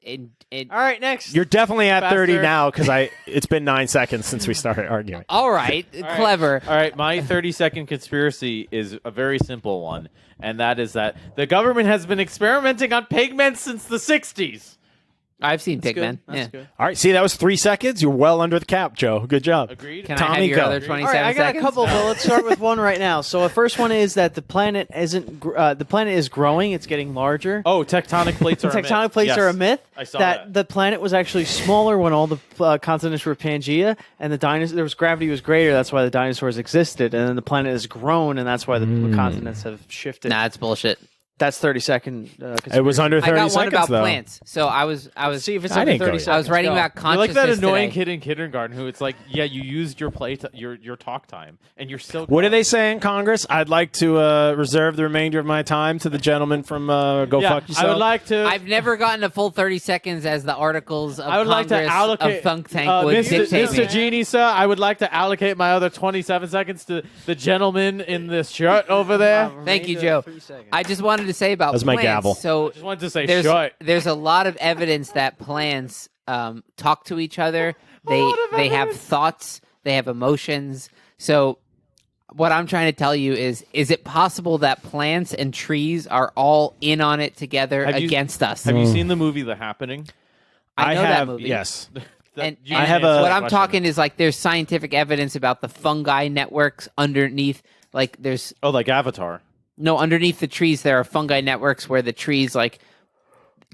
All right, next. You're definitely at 30 Faster. now because it's been 9 seconds since we started arguing. all right, clever. All right, my 30-second conspiracy is a very simple one, and that is that the government has been experimenting on pigments since the 60s. I've seen That's Pigmen. good. That's Yeah. good. All right, see, that was 3 seconds. You're well under the cap, Joe. Good job. Agreed. Can I Tommy, have your go. other All 27 All right, I got seconds? a couple, but let's start with one right now. So the first one is that the planet is growing. It's getting larger. Oh, tectonic plates are a myth. Tectonic plates Yes. are a myth. I saw that. The planet was actually smaller when all the continents were Pangea, and gravity was greater. That's why the dinosaurs existed, and then the planet has grown, and that's why the continents have shifted. Nah, it's bullshit. That's 30-second. It was under 30 I got one seconds, about though. plants. So I was See if it's I under didn't go 30 yet. seconds. I was writing Go. about You're like consciousness that annoying today. kid in kindergarten who it's like, yeah, you used your your talk time, and you're still. What do they say in Congress? I'd like to reserve the remainder of my time to the gentleman from Go Yeah, Fuck Yourself. I would like to. I've never gotten a full 30 seconds as the articles of I would like Congress to allocate of Thunk Tank would Mr. dictate me. Mr. Genie, sir. I would like to allocate my other 27 seconds to the gentleman in this shirt over there. Thank you, Remainder Joe. of 3 seconds. I just wanted to say about That's my plants. gavel. So Just wanted to say there's shut. there's a lot of evidence that plants talk to each other. They have thoughts. They have emotions. So what I'm trying to tell you is it possible that plants and trees are all in on it together Have you- against us? Have you seen the movie The Happening? I know have, that movie. yes. And, You and I have answer a- the what I'm question. talking is like there's scientific evidence about the fungi networks underneath. Like there's Oh, like Avatar. no underneath the trees there are fungi networks where the trees like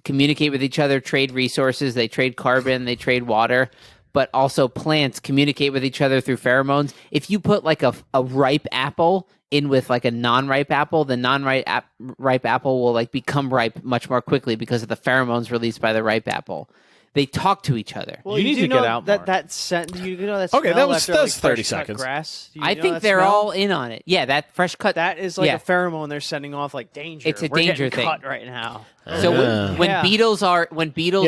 communicate with each other, trade resources, they trade carbon, they trade water, but also plants communicate with each other through pheromones. If you put like a ripe apple in with like a non-ripe apple, the ripe apple will like become ripe much more quickly because of the pheromones released by the ripe apple. They talk to each other. Well, You need do to know get out that more. that scent. You know that Okay, that smell was- after, that was like, 30 fresh cut seconds. grass. Do you I know think that they're smell? all in on it. Yeah, that fresh cut. That is like yeah. a pheromone they're sending off, like danger. It's a We're danger getting thing. cut right now. So Yeah. when Yeah. beetles are Yeah,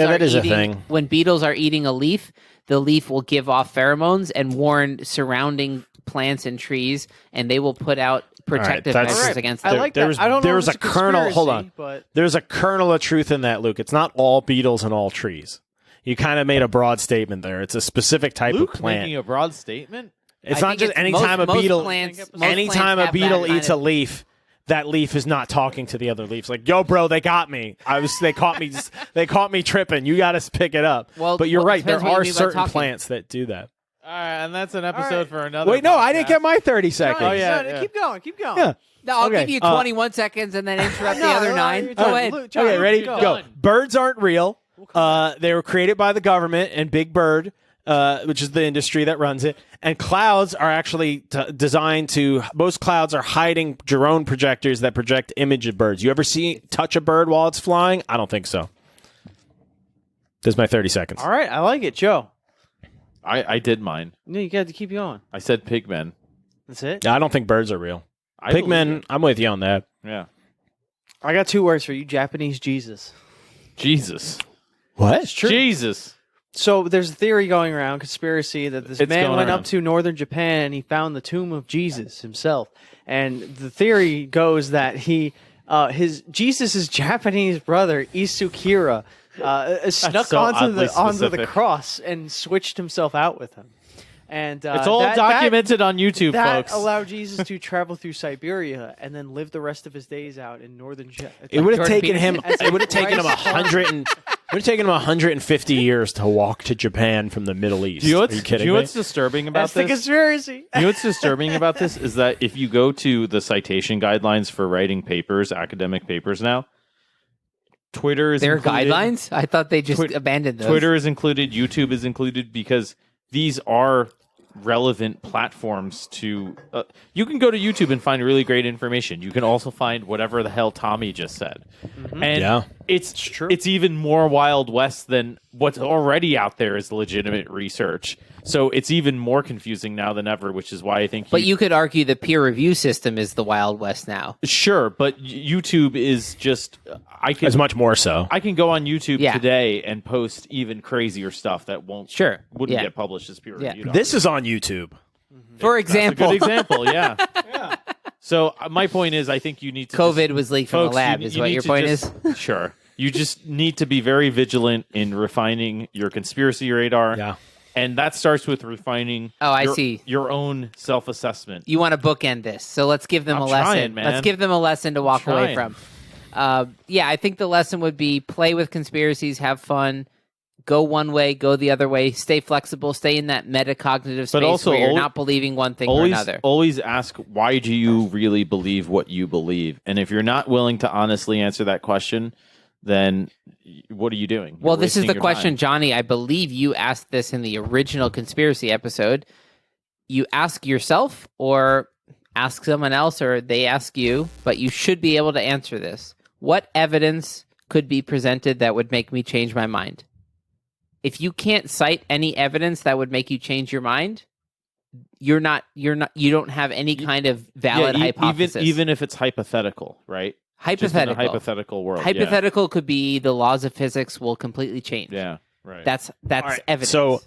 that is a eating thing. when beetles are eating a leaf, the leaf will give off pheromones and warn surrounding plants and trees, and they will put out protective that's- measures Alright, against I them. like There's- that. I don't know. there's if a it's kernel- hold conspiracy, on. but There's a kernel of truth in that, Luke. It's not all beetles and all trees. You kind of made a broad statement there. It's a specific type Luke of plant. making a broad statement. It's I not think just it's anytime most a beetle. plants Anytime a have that beetle kind eats a of- leaf, that leaf is not talking to the other leaves. Like, yo, bro, they got me. They caught me. They caught me tripping. You got to pick it up. Well, but you're well, right. There depends what you are mean by certain talking. plants that do that. All right, and that's an episode right. for another. Wait, no, I didn't podcast. get my 30 seconds. Oh, yeah. No, keep going. Keep going. Yeah. No, I'll Okay, give you uh, 21 seconds and then interrupt No, the other no, 9. you're Go done. ahead. Luke, John, Okay, ready? you're Go. done. Birds aren't real. They were created by the government and Big Bird, which is the industry that runs it. And clouds are actually designed to. Most clouds are hiding drone projectors that project image of birds. You ever touch a bird while it's flying? I don't think so. There's my 30 seconds. All right, I like it, Joe. I did mine. No, you got to keep going. I said pigmen. That's it. Yeah, I don't think birds are real. I believe Pigmen, it. I'm with you on that. Yeah. I got 2 words for you: Japanese Jesus. Jesus. What? Jesus. So there's a theory going around, conspiracy, that this It's man going went around. up to northern Japan and he found the tomb of Jesus himself. And the theory goes that Jesus' Japanese brother Isukira snuck so onto oddly the specific. cross and switched himself out with him. And It's all that- documented on YouTube, That folks. allowed Jesus to travel through Siberia and then live the rest of his days out in northern Japan. It would have Jordan taken him. Peterson. It would have taken him Christ. 100 and. It would have taken him 150 years to walk to Japan from the Middle East. Do you know Are what's, you kidding do you know me? what's disturbing about That's the this? conspiracy. You know what's disturbing about this is that if you go to the citation guidelines for writing papers, academic papers now, Twitter is There are included. guidelines? I thought they just Twi- abandoned those. Twitter is included, YouTube is included because these are relevant platforms to. You can go to YouTube and find really great information. You can also find whatever the hell Tommy just said, and Yeah. it's true. It's even more Wild West than what's already out there as legitimate research. So it's even more confusing now than ever, which is why I think. But you could argue the peer review system is the Wild West now. sure, but YouTube is just. I can As much more so. I can go on YouTube Yeah. today and post even crazier stuff that wouldn't Yeah. get published as peer Yeah. reviewed. This is on YouTube. For That's a example, good example, yeah. So my point is, I think you need to COVID just- was leaked from folks, a lab, you- is you what need your to point just- is? Sure. You just need to be very vigilant in refining your conspiracy radar. Yeah. And that starts with refining Oh, I your, see. your own self-assessment. You want to bookend this, so let's give them I'm a lesson. trying, man. Let's give them a lesson to walk away trying. from. Yeah, I think the lesson would be play with conspiracies, have fun, go one way, go the other way, stay flexible, stay in that metacognitive space also where you're not believing one thing or another. Always ask, why do you really believe what you believe? And if you're not willing to honestly answer that question, then what are you doing? Well, You're this is wasting the your question, time. Johnny. I believe you asked this in the original conspiracy episode. You ask yourself or ask someone else or they ask you, but you should be able to answer this. What evidence could be presented that would make me change my mind? If you can't cite any evidence that would make you change your mind, you don't have any kind of valid hypothesis. Even if it's hypothetical, right? Hypothetical. Just in a hypothetical world. Hypothetical could be the laws of physics will completely change. Yeah, right. That's right, evidence. So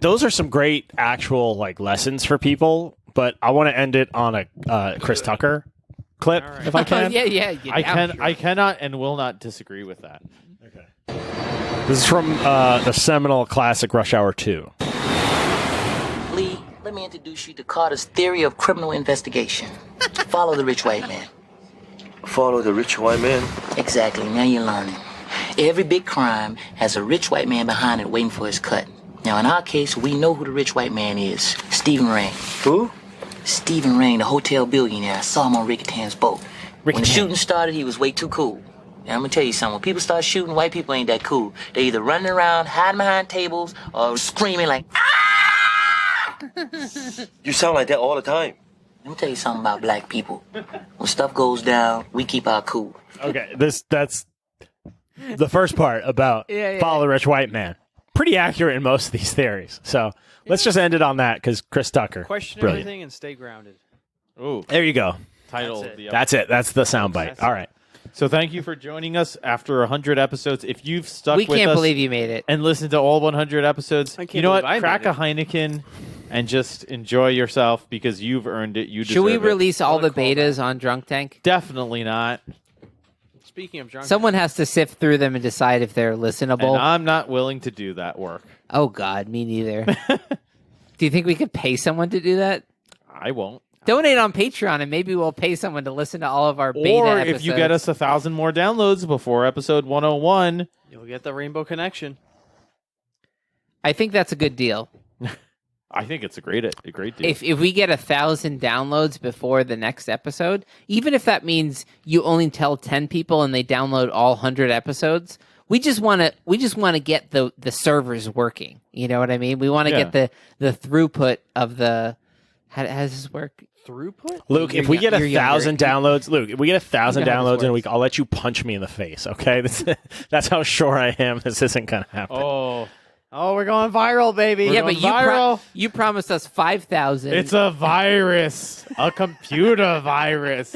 those are some great actual like lessons for people, but I want to end it on a Chris Tucker clip if I can. yeah. I cannot and will not disagree with that. Okay. This is from the seminal classic Rush Hour 2. Lee, let me introduce you to Carter's theory of criminal investigation. Follow the rich white man. Follow the rich white man? Exactly, now you're learning. Every big crime has a rich white man behind it waiting for his cut. Now, in our case, we know who the rich white man is. Stephen Ring. Who? Stephen Ring, the hotel billionaire. I saw him on Ricky Tan's boat. When the shooting started, he was way too cool. Now, I'm gonna tell you something. When people start shooting, white people ain't that cool. They either running around, hiding behind tables, or screaming like, ah! You sound like that all the time. Let me tell you something about black people. When stuff goes down, we keep our cool. Okay, that's the first part about follow the rich white man. Pretty accurate in most of these theories. So let's just end it on that because Chris Tucker. Question brilliant. everything and stay grounded. Ooh, There you go. title. That's of it. the That's it. That's the soundbite. All right. So thank you for joining us after 100 episodes. If you've stuck We with can't us believe you made it. and listened to all 100 episodes, I can't you know what? believe I Crack made a Heineken and just enjoy yourself because you've earned it. You deserve Should we it. release all the What a callback. betas on Drunk Tank? Definitely not. Speaking of drunk, Someone has to sift through them and decide if they're And listenable. I'm not willing to do that work. Oh, God, me neither. Do you think we could pay someone to do that? I won't. Donate on Patreon, and maybe we'll pay someone to listen to all of our beta Or episodes. if you get us 1,000 more downloads before episode 101, you'll get the Rainbow Connection. I think that's a good deal. I think it's a great deal. If we get 1,000 downloads before the next episode, even if that means you only tell 10 people and they download all 100 episodes, we just want to get the servers working. You know what I mean? We want to get the throughput of the. How does this work? Throughput? Luke, You're if we yo- get you're younger. 1,000 downloads, Luke, if we get 1,000 You know how this downloads in a works. week, I'll let you punch me in the face. Okay, that's how sure I am. This isn't gonna happen. Oh, we're going viral, baby. Yeah, going but viral. you promised us 5,000. It's a virus, a computer virus.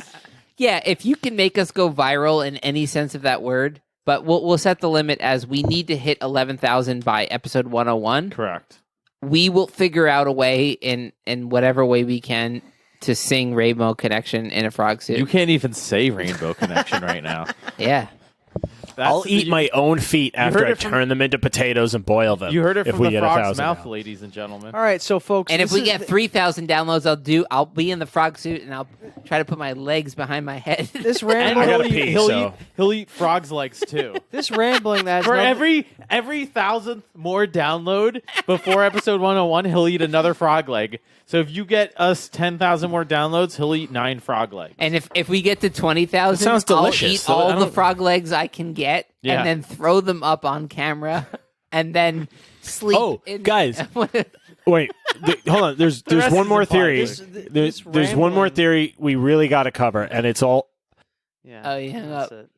Yeah, if you can make us go viral in any sense of that word, but we'll set the limit as we need to hit 11,000 by episode 101. Correct. We will figure out a way in whatever way we can to sing Rainbow Connection in a frog suit. You can't even say Rainbow Connection right now. Yeah. I'll eat my own feet after heard I it from- turn them into potatoes and boil them. You heard it if from we the get frog's 1,000 mouth, downloads. ladies and gentlemen. All right, so folks, And if this we is get the- 3,000 downloads, I'll be in the frog suit and I'll try to put my legs behind my head. this And rambling, I gotta he'll, eat, pee, he'll, so- eat, he'll eat frog's legs too. this rambling that has For nothing- every 1,000th more download before episode 101, he'll eat another frog leg. So if you get us 10,000 more downloads, he'll eat 9 frog legs. And if we get to 20,000, That sounds delicious. I'll eat So I all the don't- frog legs I can get Yeah. and then throw them up on camera and then sleep. Oh, in- guys. Wait, hold on. There's rest one is more implied. theory. This There's one more rambling- theory we really got to cover, and it's all. Yeah, Oh, you hung that's up. it.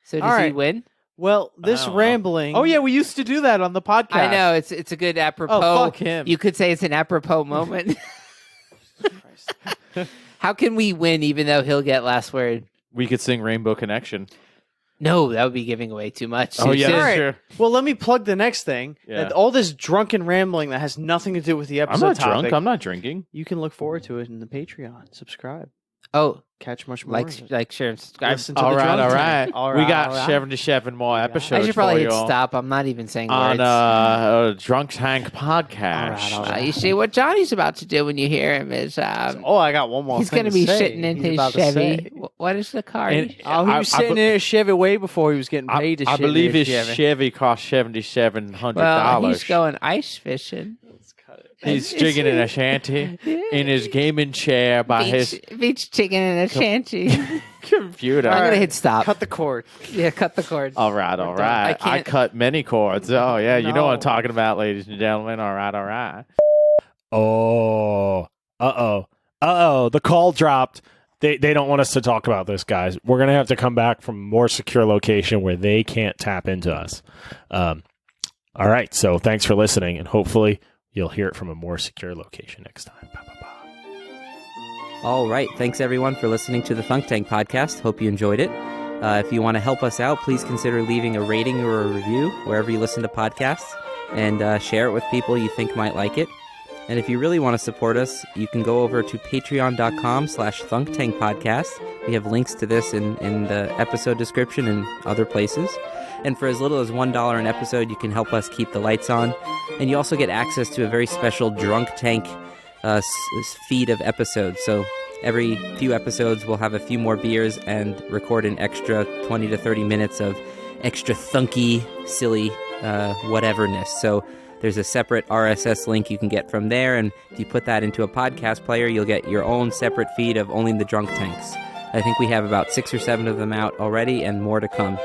So does All he right. win? Well, this I don't know. rambling. Oh yeah, we used to do that on the podcast. I know it's a good apropos. Oh, fuck him. You could say it's an apropos moment. How can we win even though he'll get last word? We could sing Rainbow Connection. No, that would be giving away too much. Oh Too yeah, soon. All right. sure. Well, let me plug the next thing. Yeah. That all this drunken rambling that has nothing to do with the I'm episode not topic. drunk. I'm not drinking. You can look forward to it in the Patreon. Subscribe. Oh, catch much more. like, share, and subscribe. Listen to All the right, drunk all tank. right. All We right, got all right. 77 more episodes I should probably for hit you stop. I'm not even saying on words. Drunk Tank podcast. All right. You see, what Johnny's about to do when you hear him is Oh, I got one more he's thing going to be say. sitting in He's his about to Chevy. say. What is the car? And- Oh, he was sitting in a Chevy way before he was getting paid to I shit in believe his Chevy. Chevy cost $7,700. Well, he's going ice fishing. He's jigging in a shanty in his gaming chair by his Beach chicken in a shanty. computer. I'm going to hit stop. Cut the cord. Yeah, cut the cord. All right, all done. I right. I can't- cut many cords. Oh, yeah. You know what I'm No. talking about, ladies and gentlemen. All right, all right. Oh, the call dropped. They don't want us to talk about this, guys. We're gonna have to come back from a more secure location where they can't tap into us. All right, so thanks for listening, and hopefully you'll hear it from a more secure location next time. Bye, bye, bye. All right. Thanks, everyone, for listening to the Thunk Tank podcast. Hope you enjoyed it. If you want to help us out, please consider leaving a rating or a review wherever you listen to podcasts, and share it with people you think might like it. And if you really want to support us, you can go over to patreon.com/ThunkTankPodcast. We have links to this in the episode description and other places. And for as little as $1 an episode, you can help us keep the lights on. And you also get access to a very special Drunk Tank feed of episodes. So every few episodes, we'll have a few more beers and record an extra 20 to 30 minutes of extra thunky, silly whateverness. So there's a separate RSS link you can get from there, and if you put that into a podcast player, you'll get your own separate feed of only the Drunk Tanks. I think we have about 6 or 7 of them out already, and more to come.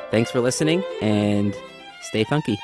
Thanks for listening, and stay funky.